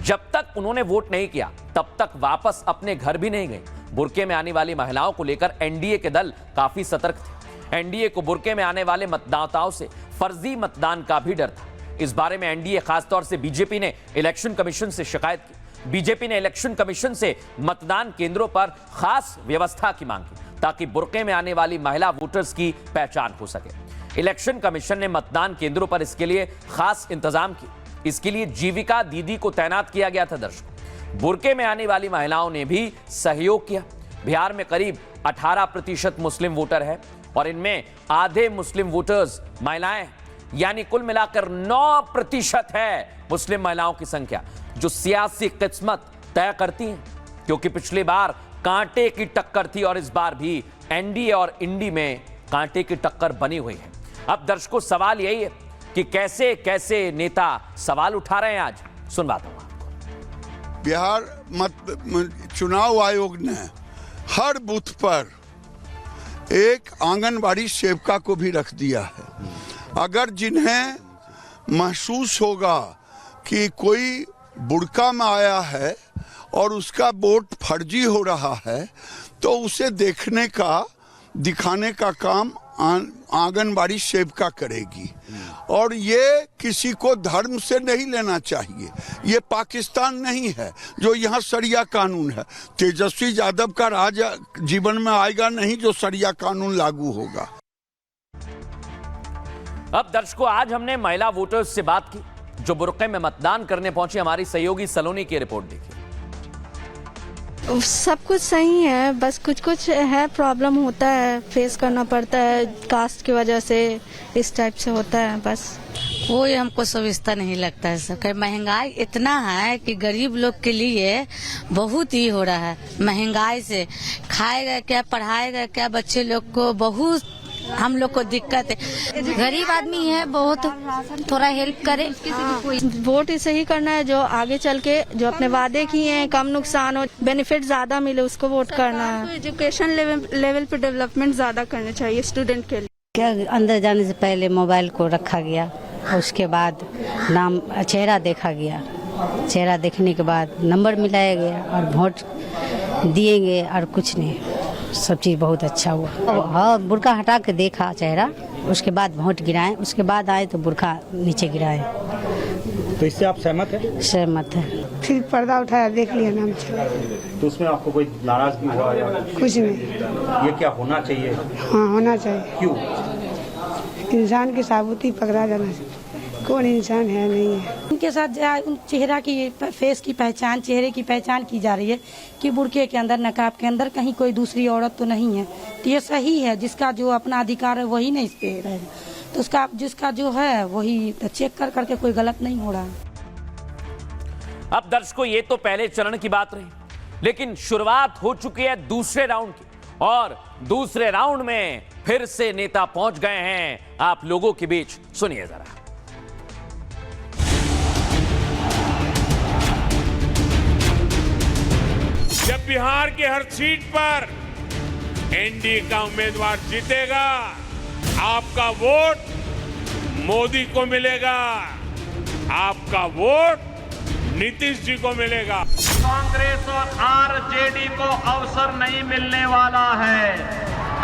जब तक उन्होंने वोट नहीं किया तब तक वापस अपने घर भी नहीं गए। बुर्के में आने वाली महिलाओं को लेकर एनडीए के दल काफी सतर्क थे। एनडीए को बुर्के में आने वाले मतदाताओं से फर्जी मतदान का भी डर था। इस बारे में एनडीए खासतौर से बीजेपी ने इलेक्शन कमीशन से शिकायत की। बीजेपी ने इलेक्शन कमीशन से मतदान केंद्रों पर खास व्यवस्था की मांग की ताकि बुर्के में आने वाली महिला वोटर्स की पहचान हो सके। इलेक्शन कमीशन ने मतदान केंद्रों पर इसके लिए खास इंतजाम किए। इसके लिए जीविका दीदी को तैनात किया गया था। दर्शकों, बुर्के में आने वाली महिलाओं ने भी सहयोग किया। बिहार में करीब 18% मुस्लिम वोटर है और इनमें आधे मुस्लिम वोटर्स महिलाएं हैं, यानी कुल मिलाकर 9% है मुस्लिम महिलाओं की संख्या जो सियासी किस्मत तय करती हैं। क्योंकि पिछली बार कांटे की टक्कर थी और इस बार भी एनडीए और इंडी में कांटे की टक्कर बनी हुई है। अब दर्शकों, सवाल यही है कि कैसे कैसे नेता सवाल उठा रहे हैं। आज सुनवाता हूं। बिहार चुनाव आयोग ने हर बूथ पर एक आंगनबाड़ी सेविका को भी रख दिया है। अगर जिन्हें महसूस होगा कि कोई बुर्का में आया है और उसका वोट फर्जी हो रहा है तो उसे दिखाने का काम आंगनबाड़ी सेविका करेगी। और ये किसी को धर्म से नहीं लेना चाहिए। ये पाकिस्तान नहीं है जो यहाँ शरिया कानून है। तेजस्वी यादव का राज जीवन में आएगा नहीं जो शरिया कानून लागू होगा। अब दर्शकों, आज हमने महिला वोटर्स से बात की जो बुर्के में मतदान करने पहुंची। हमारी सहयोगी सलोनी की रिपोर्ट देखिए। सब कुछ सही है, बस कुछ कुछ है प्रॉब्लम होता है, फेस करना पड़ता है कास्ट की वजह से, इस टाइप से होता है। बस कोई हमको सुविधा नहीं लगता है सर। महंगाई इतना है कि गरीब लोग के लिए बहुत ही हो रहा है। महंगाई से खाएगा क्या, पढ़ाएगा क्या बच्चे लोग को, बहुत हम लोग को दिक्कत है। गरीब आदमी है, बहुत थोड़ा हेल्प करे। वोट इसे ही करना है जो आगे चल के जो अपने वादे किए हैं, कम नुकसान हो, बेनिफिट ज्यादा मिले, उसको वोट करना है। एजुकेशन लेवल पे डेवलपमेंट ज्यादा करने चाहिए स्टूडेंट के लिए। क्या अंदर जाने से पहले मोबाइल को रखा गया, उसके बाद नाम चेहरा देखा गया, चेहरा देखने के बाद नंबर मिलाया गया और वोट दिएंगे और कुछ नहीं। सब चीज़ बहुत अच्छा हुआ। हाँ, बुर्का हटा के देखा चेहरा, उसके बाद वोट गिराए, उसके बाद आए तो बुर्का नीचे गिराए। तो इससे आप सहमत हैं? सहमत है। फिर पर्दा उठाया, देख लिया नाम से। तो उसमें आपको कोई नाराजगी हुआ या कुछ नहीं? ये क्या होना चाहिए? हाँ, होना चाहिए। क्यों? इंसान की साबुती पकड़ा जाना चाहिए। कौन इंसान है नहीं है। उनके साथ चेहरा की फेस की पहचान, चेहरे की पहचान की जा रही है कि बुर्के के अंदर, नकाब के अंदर कहीं कोई दूसरी औरत तो नहीं है। तो ये सही है, जिसका जो अपना अधिकार है वही नहीं इस पे रहेगा, तो उसका जिसका जो है वही चेक करके कोई गलत नहीं हो रहा है। अब दर्शकों, ये तो पहले चरण की बात रही, लेकिन शुरुआत हो चुकी है दूसरे राउंड की और दूसरे राउंड में फिर से नेता पहुंच गए हैं आप लोगों के बीच। सुनिए जरा। जब बिहार की हर सीट पर एनडीए का उम्मीदवार जीतेगा, आपका वोट मोदी को मिलेगा, आपका वोट नीतीश जी को मिलेगा। कांग्रेस और आरजेडी को अवसर नहीं मिलने वाला है।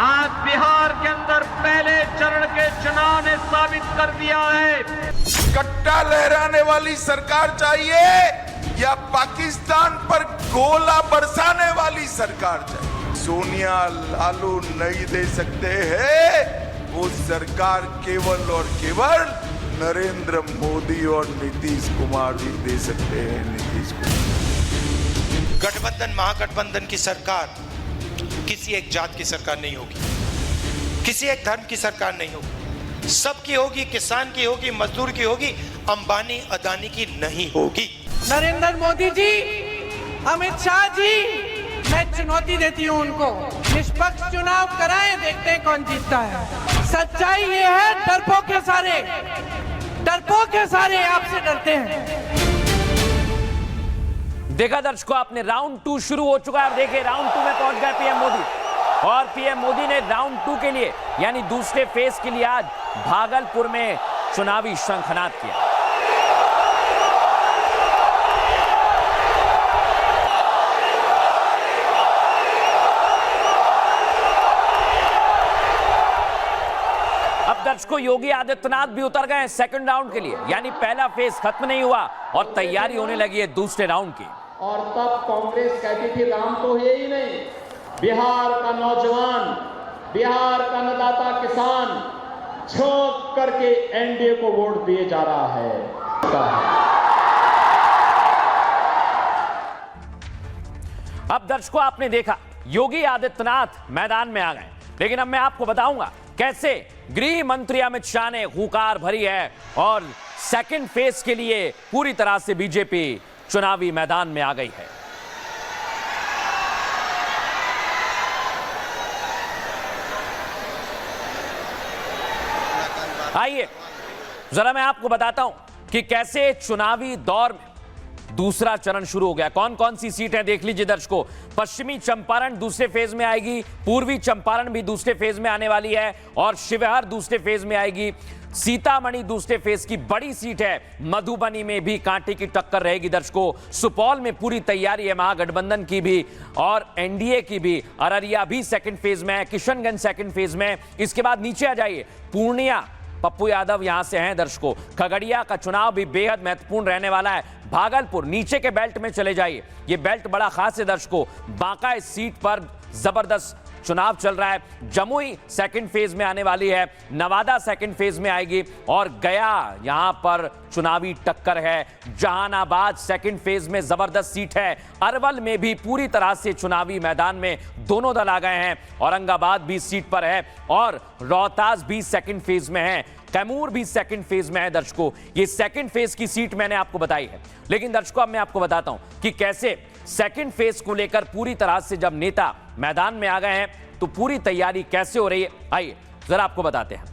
आज बिहार के अंदर पहले चरण के चुनाव ने साबित कर दिया है। कट्टा लहराने वाली सरकार चाहिए या पाकिस्तान पर गोला बरसाने वाली सरकार चाहिए? सोनिया लालू नहीं दे सकते हैं, वो सरकार केवल और केवल नरेंद्र मोदी और नीतीश कुमार ही दे सकते हैं। नीतीश कुमार। गठबंधन, महागठबंधन की सरकार किसी एक जात की सरकार नहीं होगी, किसी एक धर्म की सरकार नहीं होगी, सबकी होगी, किसान की होगी, मजदूर की होगी, अंबानी अदानी की नहीं होगी। नरेंद्र मोदी जी, अमित शाह जी, मैं चुनौती देती हूं उनको, निष्पक्ष चुनाव कराएं, देखते हैं कौन जीतता है। सच्चाई ये है, डरपोक के सारे आपसे डरते हैं। देखा दर्शकों आपने, राउंड 2 शुरू हो चुका है। देखिए राउंड 2 में पहुंच गए पीएम मोदी। और पीएम मोदी ने राउंड 2 के लिए यानी दूसरे फेज के लिए आज भागलपुर में चुनावी शंखनाद किया। अब दर्शकों, योगी आदित्यनाथ भी उतर गए सेकंड राउंड के लिए, यानी पहला फेज खत्म नहीं हुआ और तैयारी होने लगी है दूसरे राउंड की। और तब कांग्रेस कहती थी राम तो है ही नहीं, बिहार का नौजवान, बिहार का अन्नदाता किसान झोंक करके एनडीए को वोट दिए जा रहा है। अब दर्शकों, आपने देखा योगी आदित्यनाथ मैदान में आ गए, लेकिन अब मैं आपको बताऊंगा कैसे गृह मंत्री अमित शाह ने हुंकार भरी है और सेकंड फेज के लिए पूरी तरह से बीजेपी चुनावी मैदान में आ गई है। आइए जरा मैं आपको बताता हूं कि कैसे चुनावी दौर में दूसरा चरण शुरू हो गया। कौन कौन सी सीटें देख लीजिए दर्शकों। पश्चिमी चंपारण दूसरे फेज में आएगी, पूर्वी चंपारण भी दूसरे फेज में आने वाली है और शिवहर दूसरे फेज में आएगी। सीतामढ़ी दूसरे फेज की बड़ी सीट है। मधुबनी में भी कांटे की टक्कर रहेगी दर्शकों। सुपौल में पूरी तैयारी है महागठबंधन की भी और एनडीए की भी। अररिया भी सेकंड फेज में है, किशनगंज सेकंड फेज में। इसके बाद नीचे आ जाइए, पूर्णिया पप्पू यादव यहां से हैं दर्शकों। खगड़िया का चुनाव भी बेहद महत्वपूर्ण रहने वाला है। भागलपुर नीचे के बेल्ट में चले जाइए, ये बेल्ट बड़ा खास है दर्शकों। बांका इस सीट पर जबरदस्त चुनाव चल रहा है। जमुई सेकंड फेज में आने वाली है, नवादा सेकंड फेज में आएगी और गया यहां पर चुनावी टक्कर है। जहानाबाद सेकंड फेज में जबरदस्त सीट है। अरवल में भी पूरी तरह से चुनावी मैदान में दोनों दल आ गए हैं। औरंगाबाद भी सीट पर है और रोहतास भी सेकंड फेज में है। कैमूर भी सेकंड फेज में है दर्शकों। ये सेकंड फेज की सीट मैंने आपको बताई है, लेकिन दर्शकों अब मैं आपको बताता हूं कि कैसे सेकंड फेज को लेकर पूरी तरह से जब नेता मैदान में आ गए हैं तो पूरी तैयारी कैसे हो रही है, आइए जरा आपको बताते हैं।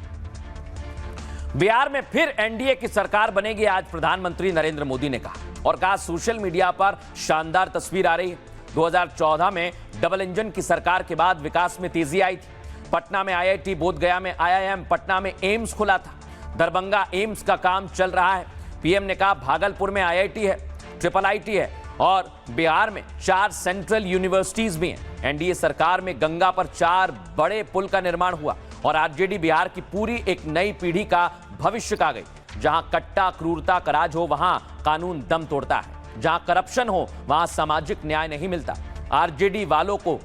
बिहार में फिर एनडीए की सरकार बनेगी, आज प्रधानमंत्री नरेंद्र मोदी ने कहा और कहा सोशल मीडिया पर शानदार तस्वीर आ रही है। 2014 में डबल इंजन की सरकार के बाद विकास में तेजी आई थी। पटना में आईआईटी, बोधगया में आईआईएम, पटना में एम्स खुला था, दरभंगा एम्स का काम चल रहा है। पीएम ने कहा भागलपुर में आईआईटी है, ट्रिपल आईटी है और बिहार में 4 सेंट्रल यूनिवर्सिटीज भी हैं। एनडीए सरकार में गंगा पर 4 बड़े पुल का निर्माण हुआ और आरजेडी बिहार की पूरी एक नई पीढ़ी का भविष्य का गई। जहां कट्टा क्रूरता का राज हो वहां कानून दम तोड़ता है, जहां करप्शन हो वहां सामाजिक न्याय नहीं मिलता। आरजेडी वालों को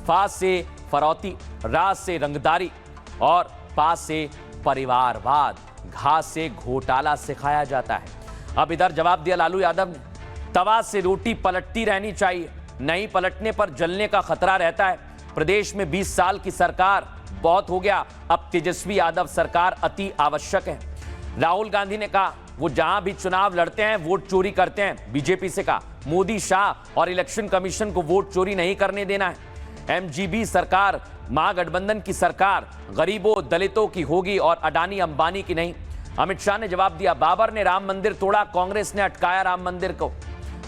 फा से फरौती, रा से रंगदारी और पा से परिवारवाद, घा से घोटाला सिखाया जाता है। अब इधर जवाब दिया लालू यादव ने, तवा से रोटी पलटती रहनी चाहिए, नहीं पलटने पर जलने का खतरा रहता है। प्रदेश में 20 साल की सरकार बहुत हो गया, अब तेजस्वी यादव सरकार अति आवश्यक है। राहुल गांधी ने कहा वो जहां भी चुनाव लड़ते हैं वोट चोरी करते हैं। बीजेपी से कहा मोदी, शाह और इलेक्शन कमीशन को वोट चोरी नहीं करने देना है। एमजीबी सरकार, महागठबंधन की सरकार गरीबों दलितों की होगी और अडानी अंबानी की नहीं। अमित शाह ने जवाब दिया, बाबर ने राम मंदिर तोड़ा, कांग्रेस ने अटकाया राम मंदिर को,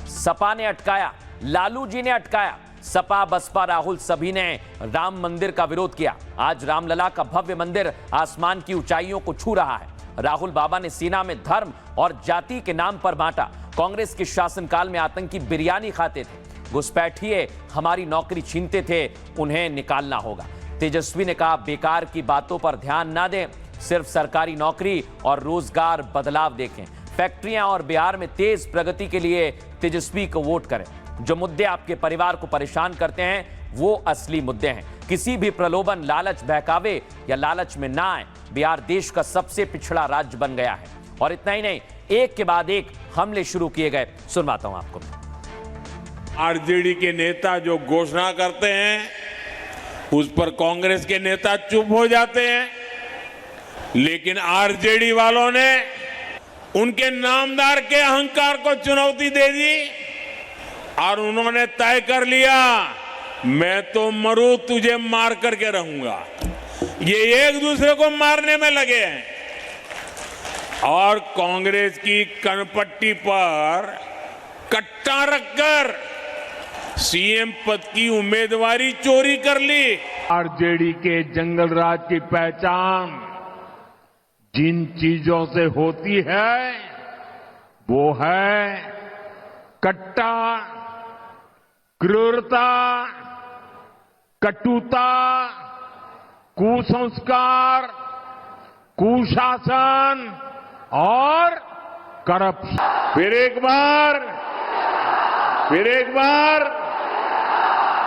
सपा ने अटकाया, लालू जी ने अटकाया, सपा बसपा राहुल सभी ने राम मंदिर का विरोध किया। आज रामलला का भव्य मंदिर आसमान की ऊंचाइयों को छू रहा है। राहुल बाबा ने सेना में धर्म और जाति के नाम पर बांटा। कांग्रेस के शासनकाल में आतंकी बिरयानी खाते थे, घुसपैठिए हमारी नौकरी छीनते थे, उन्हें निकालना होगा। तेजस्वी ने कहा बेकार की बातों पर ध्यान ना दें, सिर्फ सरकारी नौकरी और रोजगार बदलाव देखें। फैक्ट्रियां और बिहार में तेज प्रगति के लिए तेजस्वी को वोट करें। जो मुद्दे आपके परिवार को परेशान करते हैं वो असली मुद्दे हैं। किसी भी प्रलोभन, लालच, बहकावे या लालच में ना आए। बिहार देश का सबसे पिछड़ा राज्य बन गया है और इतना ही नहीं, एक के बाद एक हमले शुरू किए गए। सुनवाता हूं आपको। आरजेडी के नेता जो घोषणा करते हैं उस पर कांग्रेस के नेता चुप हो जाते हैं, लेकिन आरजेडी वालों ने उनके नामदार के अहंकार को चुनौती दे दी और उन्होंने तय कर लिया मैं तो मरूं, तुझे मार करके रहूंगा। ये एक दूसरे को मारने में लगे हैं और कांग्रेस की कनपट्टी पर कट्टा रखकर सीएम पद की उम्मीदवारी चोरी कर ली। आरजेडी के जंगल राज की पहचान जिन चीजों से होती है वो है कट्टा, क्रूरता, कटुता, कुसंस्कार, कुशासन और करप्शन। फिर एक बार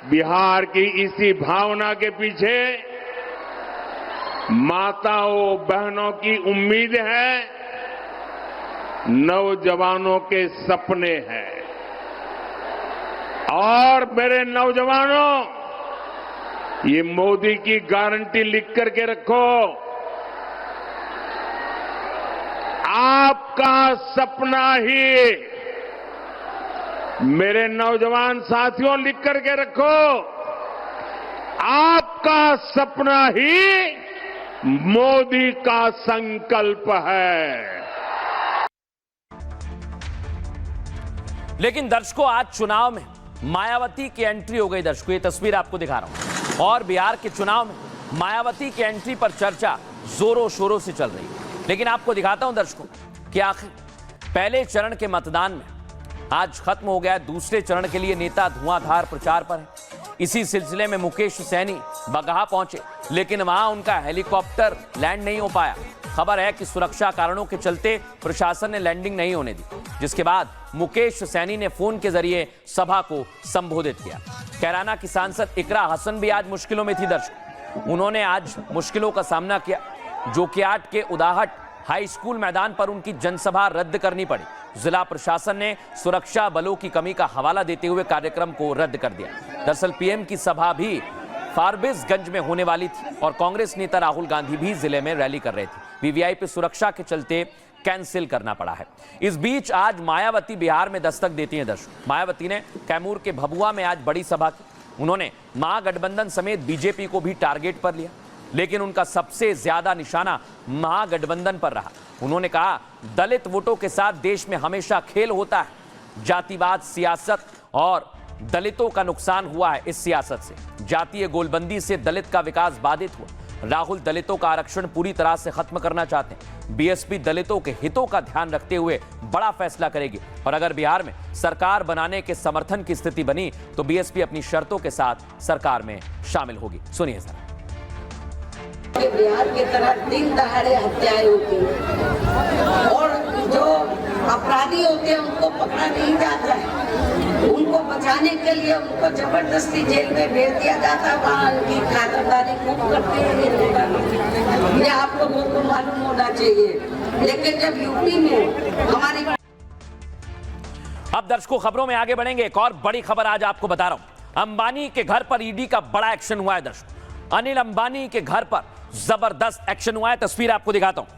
बिहार की इसी भावना के पीछे माताओं बहनों की उम्मीद है, नौजवानों के सपने हैं। और मेरे नौजवानों, ये मोदी की गारंटी लिख करके रखो, आपका सपना ही, मेरे नौजवान साथियों लिख करके रखो, आपका सपना ही मोदी का संकल्प है। लेकिन दर्शकों, आज चुनाव में मायावती की एंट्री हो गई। दर्शकों, ये तस्वीर आपको दिखा रहा हूं और बिहार के चुनाव में मायावती की एंट्री पर चर्चा जोरों शोरों से चल रही है। लेकिन आपको दिखाता हूं दर्शकों कि आखिर पहले चरण के मतदान में आज खत्म हो गया। दूसरे चरण के लिए नेता धुआंधार प्रचार पर है। इसी सिलसिले में मुकेश सैनी बगहा पहुंचे, लेकिन वहां उनका हेलीकॉप्टर लैंड नहीं हो पाया। खबर है कि सुरक्षा कारणों के चलते प्रशासन ने लैंडिंग नहीं होने दी, जिसके बाद मुकेश सैनी ने फोन के जरिए सभा को संबोधित किया। कैराना की सांसद इकरा हसन भी आज मुश्किलों में थी। दर्शक, उन्होंने आज मुश्किलों का सामना किया। जोकियाट के उदाहट हाई स्कूल मैदान पर उनकी जनसभा रद्द करनी पड़ी। जिला प्रशासन ने सुरक्षा बलों की कमी का हवाला देते हुए कार्यक्रम को रद्द कर दिया। दरअसल पीएम की सभा भी फारबिसगंज में होने वाली थी और कांग्रेस नेता राहुल गांधी भी जिले में रैली कर रहे थे। वीवीआईपी सुरक्षा के चलते कैंसिल करना पड़ा है। इस बीच आज मायावती बिहार में दस्तक देती हैं। दर्शक, मायावती ने कैमूर के भभुआ में आज बड़ी सभा की। उन्होंने महागठबंधन समेत बीजेपी को भी टारगेट पर लिया, लेकिन उनका सबसे ज्यादा निशाना महागठबंधन पर रहा। उन्होंने कहा, दलित वोटों के साथ देश में हमेशा खेल होता है। जातिवाद सियासत और दलितों का नुकसान हुआ है। इस सियासत से, जातीय गोलबंदी से दलित का विकास बाधित हुआ। राहुल दलितों का आरक्षण पूरी तरह से खत्म करना चाहते हैं। बीएसपी दलितों के हितों का ध्यान रखते हुए बड़ा फैसला करेगी और अगर बिहार में सरकार बनाने के समर्थन की स्थिति बनी तो बीएसपी अपनी शर्तों के साथ सरकार में शामिल होगी। सुनिए जरा। बिहार की तरह दिन दहाड़े हत्याएं होती हैं और जो अपराधी होते हैं उनको पकड़ा नहीं जाता है। उनको बचाने के लिए उनको जबरदस्ती जेल में भेज दिया जाता है। वहाँ उनकी खातिरदारी खूब करते हैं। ये आप लोगों को मालूम होना चाहिए। लेकिन जब यूपी में हमारी, अब दर्शकों खबरों में आगे बढ़ेंगे। एक और बड़ी खबर आज आपको बता रहा हूं। अंबानी के घर पर ईडी का बड़ा एक्शन हुआ है। दर्शकों, अनिल अंबानी के घर पर जबरदस्त एक्शन हुआ है। तस्वीर आपको दिखाता हूं।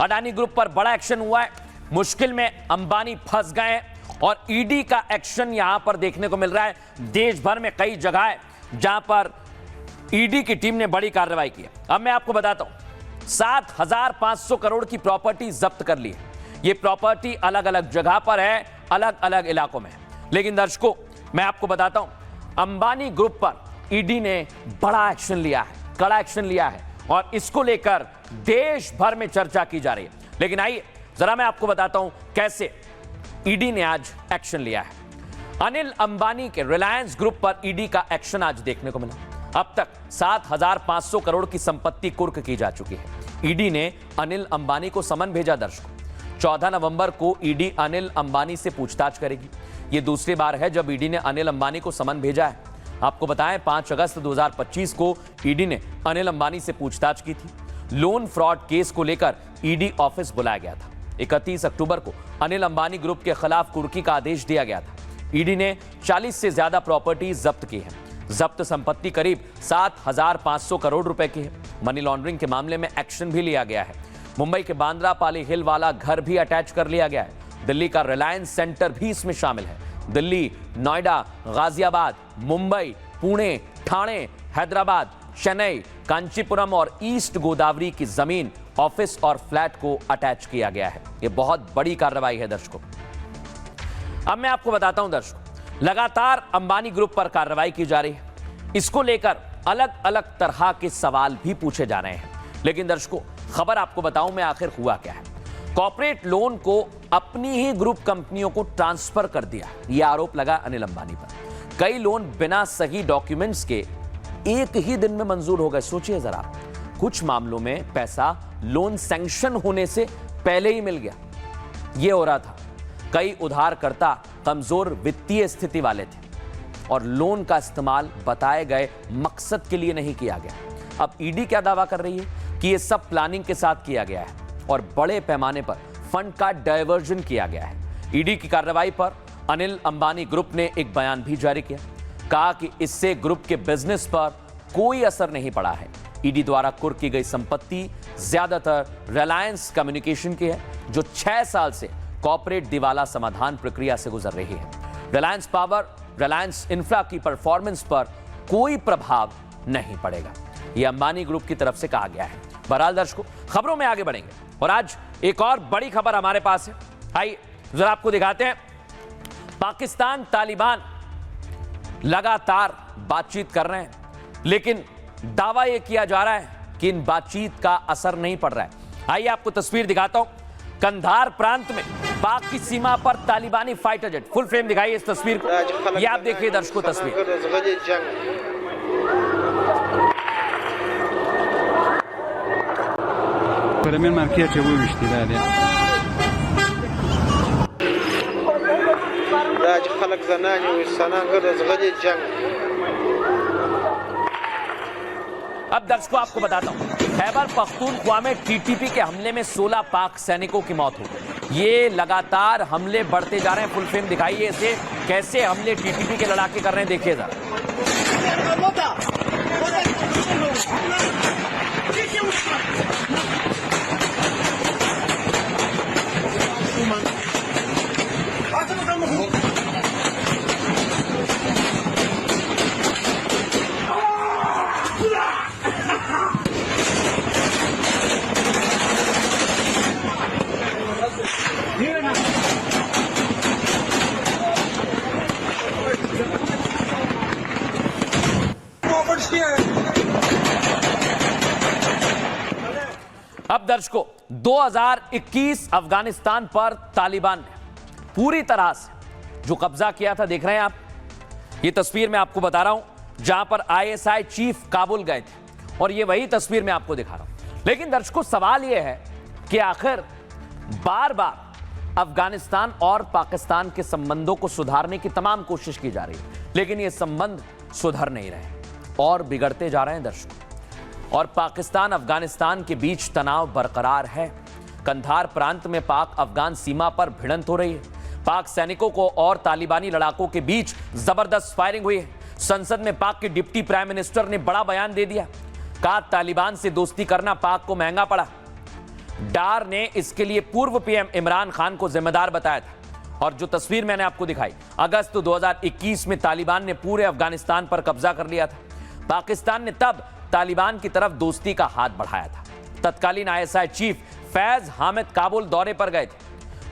अडानी ग्रुप पर बड़ा एक्शन हुआ है। मुश्किल में अंबानी फंस गए हैं और ईडी का एक्शन यहां पर देखने को मिल रहा है। देश भर में कई जगह है जहां पर ईडी की टीम ने बड़ी कार्रवाई की है। अब मैं आपको बताता हूं, 7,500 करोड़ की प्रॉपर्टी जब्त कर ली है। ये प्रॉपर्टी अलग अलग जगह पर है, अलग अलग इलाकों में है। लेकिन दर्शकों, मैं आपको बताता हूं, अंबानी ग्रुप पर ईडी ने बड़ा एक्शन लिया है, कड़ा एक्शन लिया है और इसको लेकर देश भर में चर्चा की जा रही है। लेकिन आइए जरा मैं आपको बताता हूं कैसे ईडी ने आज एक्शन लिया है। अनिल अंबानी के रिलायंस ग्रुप पर ईडी का एक्शन आज देखने को मिला। अब तक 7,500 करोड़ की संपत्ति कुर्क की जा चुकी है। ईडी ने अनिल अंबानी को समन भेजा। दर्शकों, 14 नवंबर को ईडी अनिल अंबानी से पूछताछ करेगी। यह दूसरी बार है जब ईडी ने अनिल अंबानी को समन भेजा है। आपको बताएं, 5 अगस्त 2025 को ईडी ने अनिल अंबानी से पूछताछ की थी। लोन फ्रॉड केस को लेकर ईडी ऑफिस बुलाया गया था। 31 अक्टूबर को अनिल अंबानी ग्रुप के खिलाफ कुर्की का आदेश दिया गया था। ईडी ने 40 से ज्यादा प्रॉपर्टी जब्त की है। जब्त संपत्ति करीब 7,500 करोड़ रुपए की है। मनी लॉन्ड्रिंग के मामले में एक्शन भी लिया गया है। मुंबई के बांद्रा पाली हिल वाला घर भी अटैच कर लिया गया है। दिल्ली का रिलायंस सेंटर भी इसमें शामिल है। दिल्ली, नोएडा, गाजियाबाद, मुंबई, पुणे, ठाणे, हैदराबाद, चेन्नई, कांचीपुरम और ईस्ट गोदावरी की जमीन, ऑफिस और फ्लैट को अटैच किया गया है। यह बहुत बड़ी कार्रवाई है दर्शकों। अब मैं आपको बताता हूं दर्शकों, लगातार अंबानी ग्रुप पर कार्रवाई की जा रही है। इसको लेकर अलग अलग तरह के सवाल भी पूछे जा रहे हैं। लेकिन दर्शकों, खबर आपको बताऊं मैं आखिर हुआ क्या है। कॉर्पोरेट लोन को अपनी ही ग्रुप कंपनियों को ट्रांसफर कर दिया, यह आरोप लगा अनिल अंबानी पर। कई लोन बिना सही डॉक्यूमेंट्स के एक ही दिन में मंजूर हो गए। सोचिए जरा, कुछ मामलों में पैसा लोन सैंक्शन होने से पहले ही मिल गया। यह हो रहा था, कई उधारकर्ता कमजोर वित्तीय स्थिति वाले थे और लोन का इस्तेमाल बताए गए मकसद के लिए नहीं किया गया। अब ईडी क्या दावा कर रही है कि यह सब प्लानिंग के साथ किया गया है और बड़े पैमाने पर फंड का डायवर्जन किया गया है। ईडी की कार्रवाई पर अनिल अंबानी ग्रुप ने एक बयान भी जारी किया, कहा कि इससे ग्रुप के बिजनेस पर कोई असर नहीं पड़ा है। ईडी द्वारा कुर्क की गई संपत्ति ज्यादातर रिलायंस कम्युनिकेशन की है, जो 6 साल से कॉर्पोरेट दिवाला समाधान प्रक्रिया से गुजर रही है। रिलायंस पावर, रिलायंस इंफ्रा की परफॉर्मेंस पर कोई प्रभाव नहीं पड़ेगा, यह अंबानी ग्रुप की तरफ से कहा गया है। बहरहाल दर्शकों, खबरों में आगे बढ़ेंगे और आज एक और बड़ी खबर हमारे पास है। आइए जरा आपको दिखाते हैं। पाकिस्तान तालिबान लगातार बातचीत कर रहे हैं, लेकिन दावा यह किया जा रहा है कि इन बातचीत का असर नहीं पड़ रहा है। आइए आपको तस्वीर दिखाता हूं। कंधार प्रांत में पाक की सीमा पर तालिबानी फाइटर जेट, फुल फ्रेम दिखाइए इस तस्वीर को। यह आप देखिए दर्शकों तस्वीर। अब दर्शकों आपको बताता हूं, खैबर पख्तूनख्वा में टीटीपी के हमले में 16 पाक सैनिकों की मौत हो गई। ये लगातार हमले बढ़ते जा रहे हैं। फुल फ्रेम दिखाइए इसे, कैसे हमले टीटीपी के लड़ाके कर रहे हैं, देखिए जरा। अब दर्शकों, 2021 अफगानिस्तान पर तालिबान ने पूरी तरह से जो कब्जा किया था, देख रहे हैं आप। ये तस्वीर मैं आपको बता रहा हूं जहां पर आईएसआई चीफ काबुल गए थे, और ये वही तस्वीर मैं आपको दिखा रहा हूं। लेकिन दर्शकों, सवाल यह है कि आखिर बार बार अफगानिस्तान और पाकिस्तान के संबंधों को सुधारने की तमाम कोशिश की जा रही है, लेकिन ये संबंध सुधर नहीं रहे और बिगड़ते जा रहे हैं दर्शकों। और पाकिस्तान अफगानिस्तान के बीच तनाव बरकरार है। कंधार प्रांत में पाक अफगान सीमा पर भिड़ंत हो रही है। पाक सैनिकों को और तालिबानी लड़ाकों के बीच जबरदस्त फायरिंग हुई है। संसद में पाक के डिप्टी प्राइम मिनिस्टर ने बड़ा बयान दे दिया, कहा तालिबान से दोस्ती करना पाक को महंगा पड़ा। डार ने इसके लिए पूर्व पीएम इमरान खान को जिम्मेदार बताया था। और जो तस्वीर मैंने आपको दिखाई, अगस्त 2021 में तालिबान ने पूरे अफगानिस्तान पर कब्जा कर लिया था। पाकिस्तान ने तब तालिबान की तरफ दोस्ती का हाथ बढ़ाया था। तत्कालीन आईएसआई चीफ फैज हामिद काबुल दौरे पर गए थे।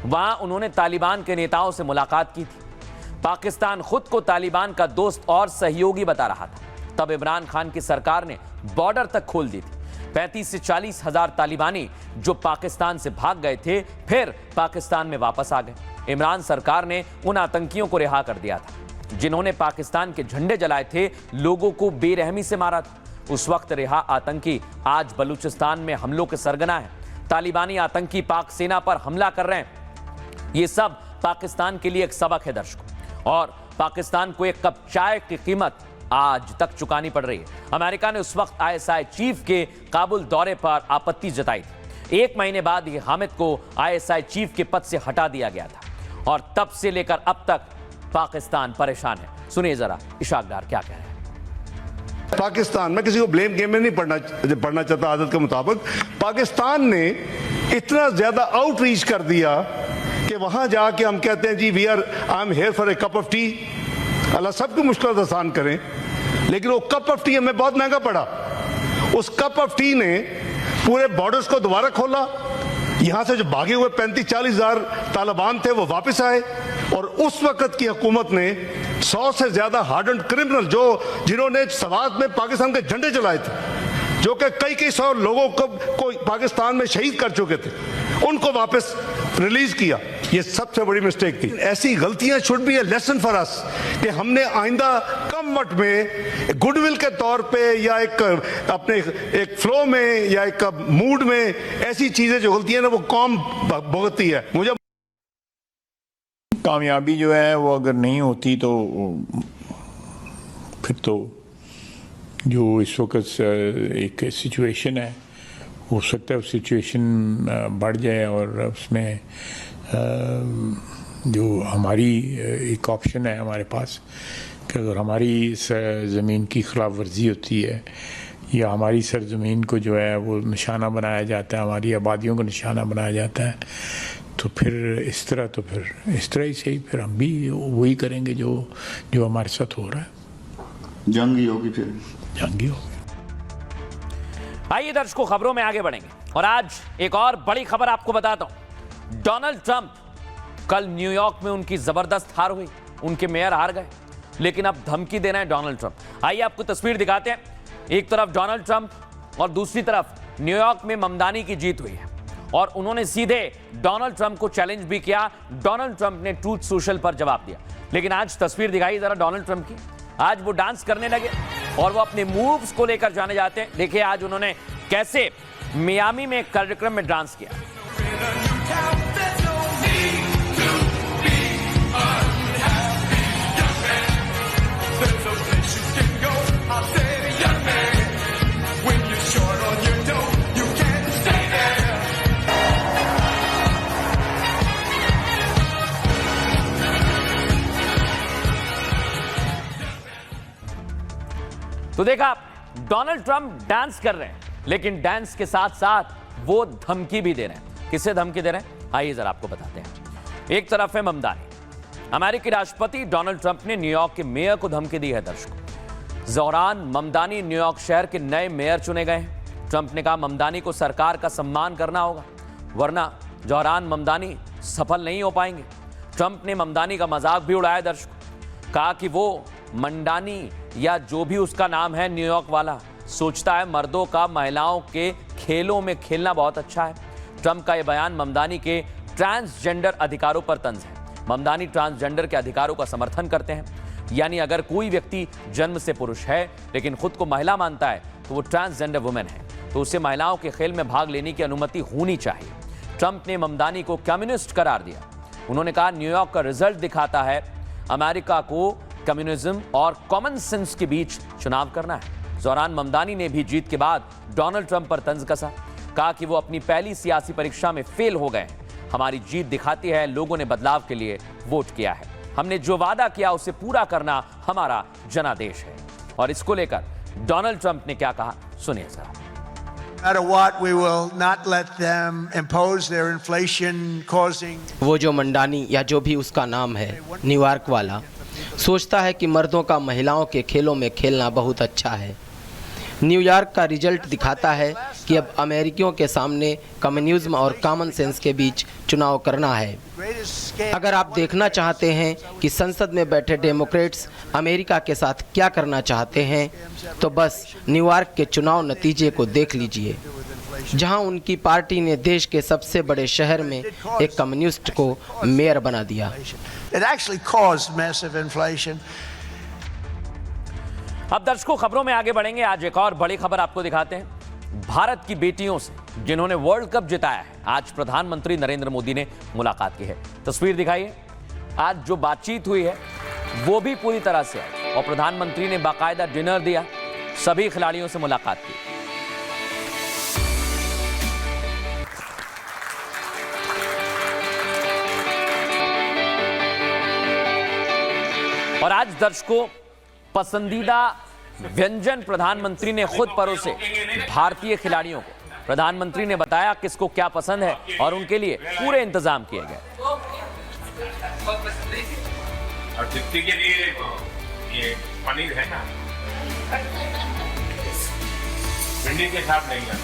वहां उन्होंने तालिबान के नेताओं से मुलाकात की थी। पाकिस्तान खुद को तालिबान का दोस्त और सहयोगी बता रहा था। तब इमरान खान की सरकार ने बॉर्डर तक खोल दी थी। 35 से 40 हजार तालिबानी जो पाकिस्तान से भाग गए थे, फिर पाकिस्तान में वापस आ गए। इमरान सरकार ने उन आतंकियों को रिहा कर दिया था जिन्होंने पाकिस्तान के झंडे जलाए थे, लोगों को बेरहमी से मारा था। उस वक्त रिहा आतंकी आज बलूचिस्तान में हमलों के सरगना है। तालिबानी आतंकी पाक सेना पर हमला कर रहे हैं। ये सब पाकिस्तान के लिए एक सबक है दर्शकों, और पाकिस्तान को एक कप चाय की कीमत आज तक चुकानी पड़ रही है। अमेरिका ने उस वक्त आईएसआई चीफ के काबुल दौरे पर आपत्ति जताई थी। 1 महीने बाद ही हामिद को आईएसआई चीफ के पद से हटा दिया गया था, और तब से लेकर अब तक पाकिस्तान परेशान है। सुनिए जरा इशाक डार क्या कह रहे हैं। पाकिस्तान, मैं किसी को ब्लेम गेम में नहीं पढ़ना चाहता आदत के मुताबिक, पाकिस्तान ने इतना ज्यादा आउटरीच कर दिया कि वहां जाके हम कहते हैं जी I am here for a cup of tea. Allah सबकी मुश्किल आसान करें, लेकिन वो कप ऑफ टी हमें बहुत महंगा पड़ा। उस कप ऑफ टी ने पूरे बॉर्डर्स को दोबारा खोला। यहां से जो भागे हुए 35-40 हजार तालिबान थे वो वापस आए, और उस वक्त की हुकूमत ने 100 से ज्यादा हार्डन क्रिमिनल जिन्होंने सवात में पाकिस्तान के झंडे चलाए थे, जो कि कई सौ लोगों को पाकिस्तान में शहीद कर चुके थे, उनको वापस रिलीज किया। ये सबसे बड़ी मिस्टेक थी। ऐसी गलतियां should be A lesson for us कि हमने आइंदा कम वक्त में गुडविल के तौर पे या अपने एक फ्लो में या एक मूड में ऐसी चीजें जो गलतियां ना वो कौम भुगतती है। मुझे कामयाबी जो है वो अगर नहीं होती तो फिर तो जो इस वक्त एक सिचुएशन है, हो सकता है वो सिचुएशन बढ़ जाए और उसमें जो हमारी एक ऑप्शन है हमारे पास कि अगर हमारी ज़मीन की खिलाफ वर्जी होती है या हमारी सरजमीन को जो है वो निशाना बनाया जाता है, हमारी आबादियों को निशाना बनाया जाता है, तो फिर इस तरह ही सही फिर हम भी वही करेंगे जो हमारे साथ हो रहा है। जंगी होगी, फिर जंगी होगी। आइए दर्शकों, खबरों में आगे बढ़ेंगे और आज एक और बड़ी खबर आपको बताता हूं। डोनाल्ड ट्रंप, कल न्यूयॉर्क में उनकी जबरदस्त हार हुई, उनके मेयर हार गए, लेकिन अब धमकी दे रहे हैं डोनाल्ड ट्रंप। आइए आपको तस्वीर दिखाते हैं। एक तरफ डोनाल्ड ट्रंप और दूसरी तरफ न्यूयॉर्क में ममदानी की जीत हुई है और उन्होंने सीधे डोनाल्ड ट्रंप को चैलेंज भी किया। डोनाल्ड ट्रंप ने ट्रूथ सोशल पर जवाब दिया। लेकिन आज तस्वीर दिखाई जरा डोनाल्ड ट्रंप की। आज वो डांस करने लगे और वो अपने मूव्स को लेकर जाने जाते हैं। देखिए आज उन्होंने कैसे मियामी में एक कार्यक्रम में डांस किया। तो देखा, डोनाल्ड ट्रंप डांस कर रहे हैं, लेकिन डांस के साथ साथ वो धमकी भी दे रहे हैं। किसे धमकी दे रहे हैं, आइए जरा आपको बताते हैं। एक तरफ है ममदानी। अमेरिकी राष्ट्रपति डोनाल्ड ट्रंप ने न्यूयॉर्क के मेयर को धमकी दी है। दर्शकों, जोहरान ममदानी न्यूयॉर्क शहर के नए मेयर चुने गए हैं। ट्रंप ने कहा ममदानी को सरकार का सम्मान करना होगा, वरना जोहरान ममदानी सफल नहीं हो पाएंगे। ट्रंप ने ममदानी का मजाक भी उड़ाया। दर्शकों, कहा कि वो मंडानी या जो भी उसका नाम है न्यूयॉर्क वाला सोचता है मर्दों का महिलाओं के खेलों में खेलना बहुत अच्छा है। ट्रंप का यह बयान ममदानी के ट्रांसजेंडर अधिकारों पर तंज है। ममदानी ट्रांसजेंडर के अधिकारों का समर्थन करते हैं, यानी अगर कोई व्यक्ति जन्म से पुरुष है लेकिन खुद को महिला मानता है तो वो ट्रांसजेंडर वुमेन है, तो उसे महिलाओं के खेल में भाग लेने की अनुमति होनी चाहिए। ट्रंप ने ममदानी को कम्युनिस्ट करार दिया। उन्होंने कहा न्यूयॉर्क का रिजल्ट दिखाता है अमेरिका को कम्युनिज्म और कॉमन सेंस के बीच चुनाव करना है। जोहरान ममदानी ने भी जीत के बाद डोनाल्ड ट्रंप पर तंज कसा। कहा कि वो अपनी पहली सियासी परीक्षा में फेल हो गए हैं। हमारी जीत दिखाती है लोगों ने बदलाव के लिए वोट किया है। हमने जो वादा किया उसे पूरा करना हमारा जनादेश है। और इसको लेकर डोनाल्ड ट्रंप ने क्या कहा, सुनिए जरा। वो जो मंडानी या जो भी उसका नाम है न्यूयॉर्क वाला सोचता है कि मर्दों का महिलाओं के खेलों में खेलना बहुत अच्छा है। न्यूयॉर्क का रिजल्ट दिखाता है कि अब अमेरिकियों के सामने कम्युनिज्म और कॉमन सेंस के बीच चुनाव करना है। अगर आप देखना चाहते हैं कि संसद में बैठे डेमोक्रेट्स अमेरिका के साथ क्या करना चाहते हैं, तो बस न्यूयॉर्क के चुनाव नतीजे को देख लीजिए, जहां उनकी पार्टी ने देश के सबसे बड़े शहर में एक कम्युनिस्ट को मेयर बना दिया। अब दर्शकों, खबरों में आगे बढ़ेंगे। आज एक और बड़ी खबर आपको दिखाते हैं। भारत की बेटियों से जिन्होंने वर्ल्ड कप जिताया है, आज प्रधानमंत्री नरेंद्र मोदी ने मुलाकात की है। तस्वीर दिखाइए। आज जो बातचीत हुई है वो भी पूरी तरह से है और प्रधानमंत्री ने बाकायदा डिनर दिया, सभी खिलाड़ियों से मुलाकात की। और आज दर्शकों, पसंदीदा व्यंजन प्रधानमंत्री ने खुद परोसे भारतीय खिलाड़ियों को। प्रधानमंत्री ने बताया किसको क्या पसंद है और उनके लिए पूरे इंतजाम किए गए। और दीप्ति के लिए ये पनीर है ना, भिंडी के साथ नहीं है।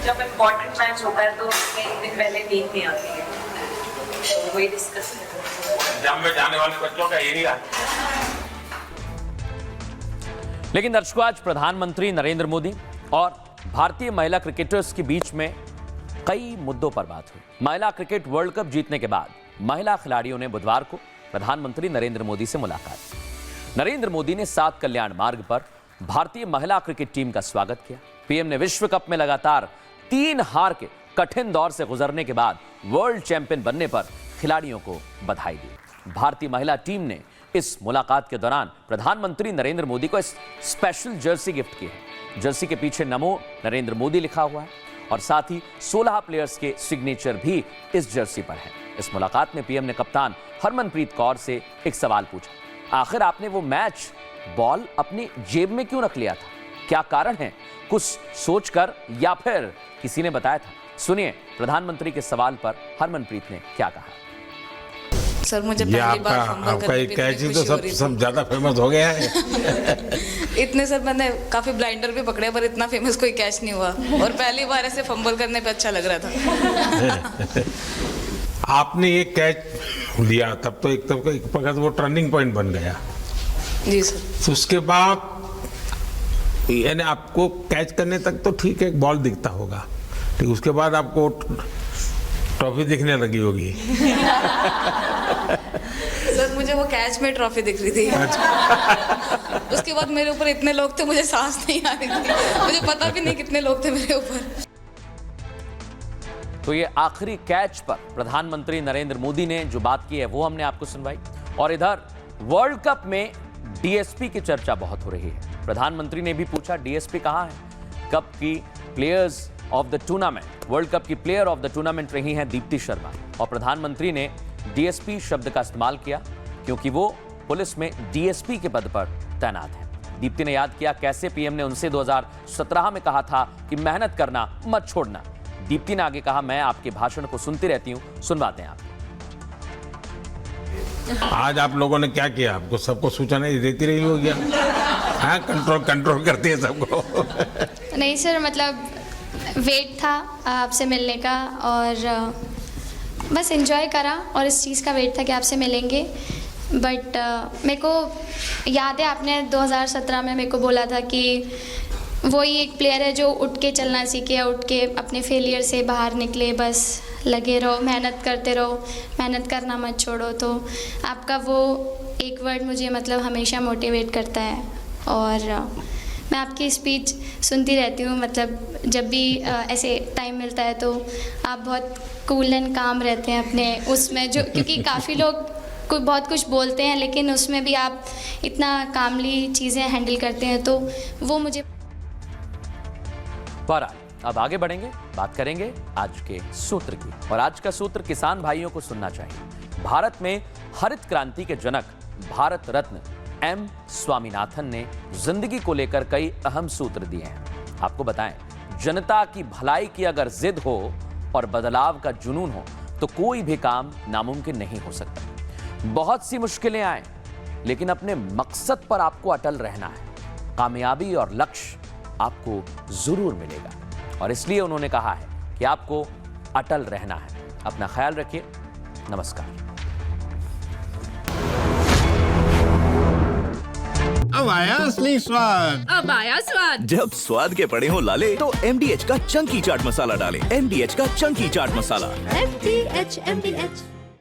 जब इम्पोर्टेंट मैच होता है तो उसमें एक दिन पहले नींद नहीं आती है, तो वही डिस्कस जब में जाने वाले बच्चों का एरिया। लेकिन दर्शकों, आज प्रधानमंत्री नरेंद्र मोदी और भारतीय महिला क्रिकेटर्स के बीच में कई मुद्दों पर बात हुई। महिला क्रिकेट वर्ल्ड कप जीतने के बाद महिला खिलाड़ियों ने बुधवार को प्रधानमंत्री नरेंद्र मोदी से मुलाकात की। नरेंद्र मोदी ने 7 कल्याण मार्ग पर भारतीय महिला क्रिकेट टीम का स्वागत किया। पीएम ने विश्व कप में लगातार 3 हार के कठिन दौर से गुजरने के बाद वर्ल्ड चैंपियन बनने पर खिलाड़ियों को बधाई दी। भारतीय महिला टीम ने इस मुलाकात के दौरान प्रधानमंत्री नरेंद्र मोदी को इस स्पेशल जर्सी गिफ्ट की है। जर्सी के पीछे नमो नरेंद्र मोदी लिखा हुआ है और साथ ही 16 प्लेयर्स के सिग्नेचर भी इस जर्सी पर है। इस मुलाकात में पीएम ने कप्तान हरमनप्रीत कौर से एक सवाल पूछा, आखिर आपने वो मैच बॉल अपनी जेब में क्यों रख लिया था? क्या कारण है? कुछ सोचकर या फिर किसी ने बताया था? सुनिए प्रधानमंत्री के सवाल पर हरमनप्रीत ने क्या कहा। सर, मुझे पहली बार आपका एक कैच ही तो सब ज्यादा फेमस हो गया है। इतने सर मैंने काफी ब्लाइंडर भी पकड़े पर इतना फेमस कोई कैच नहीं हुआ और पहली बार ऐसे फंबल करने पे अच्छा लग रहा था। आपने एक कैच लिया तब तो एक वक्त वो टर्निंग पॉइंट बन गया। जी सर। तो उसके बाद यानी आपको कैच करने तक तो ठीक है, एक बॉल दिखता होगा, ठीक, उसके बाद आपको ट्रॉफी दिखने लगी होगी। सर, मुझे वो कैच में ट्रॉफी दिख रही थी। उसके बाद मेरे ऊपर इतने लोग थे, मुझे सांस नहीं आ रही थी, मुझे पता भी नहीं कितने लोग थे मेरे ऊपर। तो ये आखिरी कैच पर प्रधानमंत्री नरेंद्र मोदी ने जो बात की है वो हमने आपको सुनवाई। और इधर वर्ल्ड कप में डीएसपी की चर्चा बहुत हो रही है। प्रधानमंत्री ने भी पूछा, डीएसपी कहां है? कप की players of the tournament, world cup की प्लेयर ऑफ द टूर्नामेंट रही हैं दीप्ति शर्मा। और प्रधानमंत्री ने डीएसपी शब्द का इस्तेमाल किया क्योंकि वो पुलिस में डीएसपी के पद पर तैनात है। दीप्ति ने याद किया कैसे पीएम ने उनसे 2017 में कहा था कि मेहनत करना मत छोड़ना। दीप्ति ने आगे कहा, मैं आपके भाषण को सुनती रहती हूं, सुनवाते हैं आप। आज आप लोगों ने क्या किया? आपको सबको सूचना देती रही होगी। हाँ, कंट्रोल करती है सबको। नहीं सर, मतलब वेट था आपसे मिलने का और बस एंजॉय करा और इस चीज़ का वेट था कि आपसे मिलेंगे। बट मेरे को याद है आपने 2017 में मेरे को बोला था कि वही एक प्लेयर है जो उठ के चलना सीखे, उठ के अपने फेलियर से बाहर निकले, बस लगे रहो, मेहनत करते रहो, मेहनत करना मत छोड़ो। तो आपका वो एक वर्ड मुझे मतलब हमेशा मोटिवेट करता है और मैं आपकी स्पीच सुनती रहती हूँ। मतलब जब भी ऐसे टाइम मिलता है तो आप बहुत कूल एंड काम रहते हैं अपने उसमें, जो क्योंकि काफ़ी लोग बहुत कुछ बोलते हैं लेकिन उसमें भी आप इतना कामली चीज़ें हैंडल करते हैं, तो वो मुझे। अब आगे बढ़ेंगे, बात करेंगे आज के सूत्र की। और आज का सूत्र किसान भाइयों को सुनना चाहिए। भारत में हरित क्रांति के जनक भारत रत्न एम स्वामीनाथन ने जिंदगी को लेकर कई अहम सूत्र दिए हैं। आपको बताएं, जनता की भलाई की अगर जिद हो और बदलाव का जुनून हो तो कोई भी काम नामुमकिन नहीं हो सकता। बहुत सी मुश्किलें आए लेकिन अपने मकसद पर आपको अटल रहना है। कामयाबी और लक्ष्य आपको जरूर मिलेगा और इसलिए उन्होंने कहा है कि आपको अटल रहना है। अपना ख्याल रखिए। नमस्कार। अब आया असली स्वाद। अब आया स्वाद। जब स्वाद के पड़े हो लाले तो MDH का चंकी चाट मसाला डालें। MDH का चंकी चाट मसाला। MDH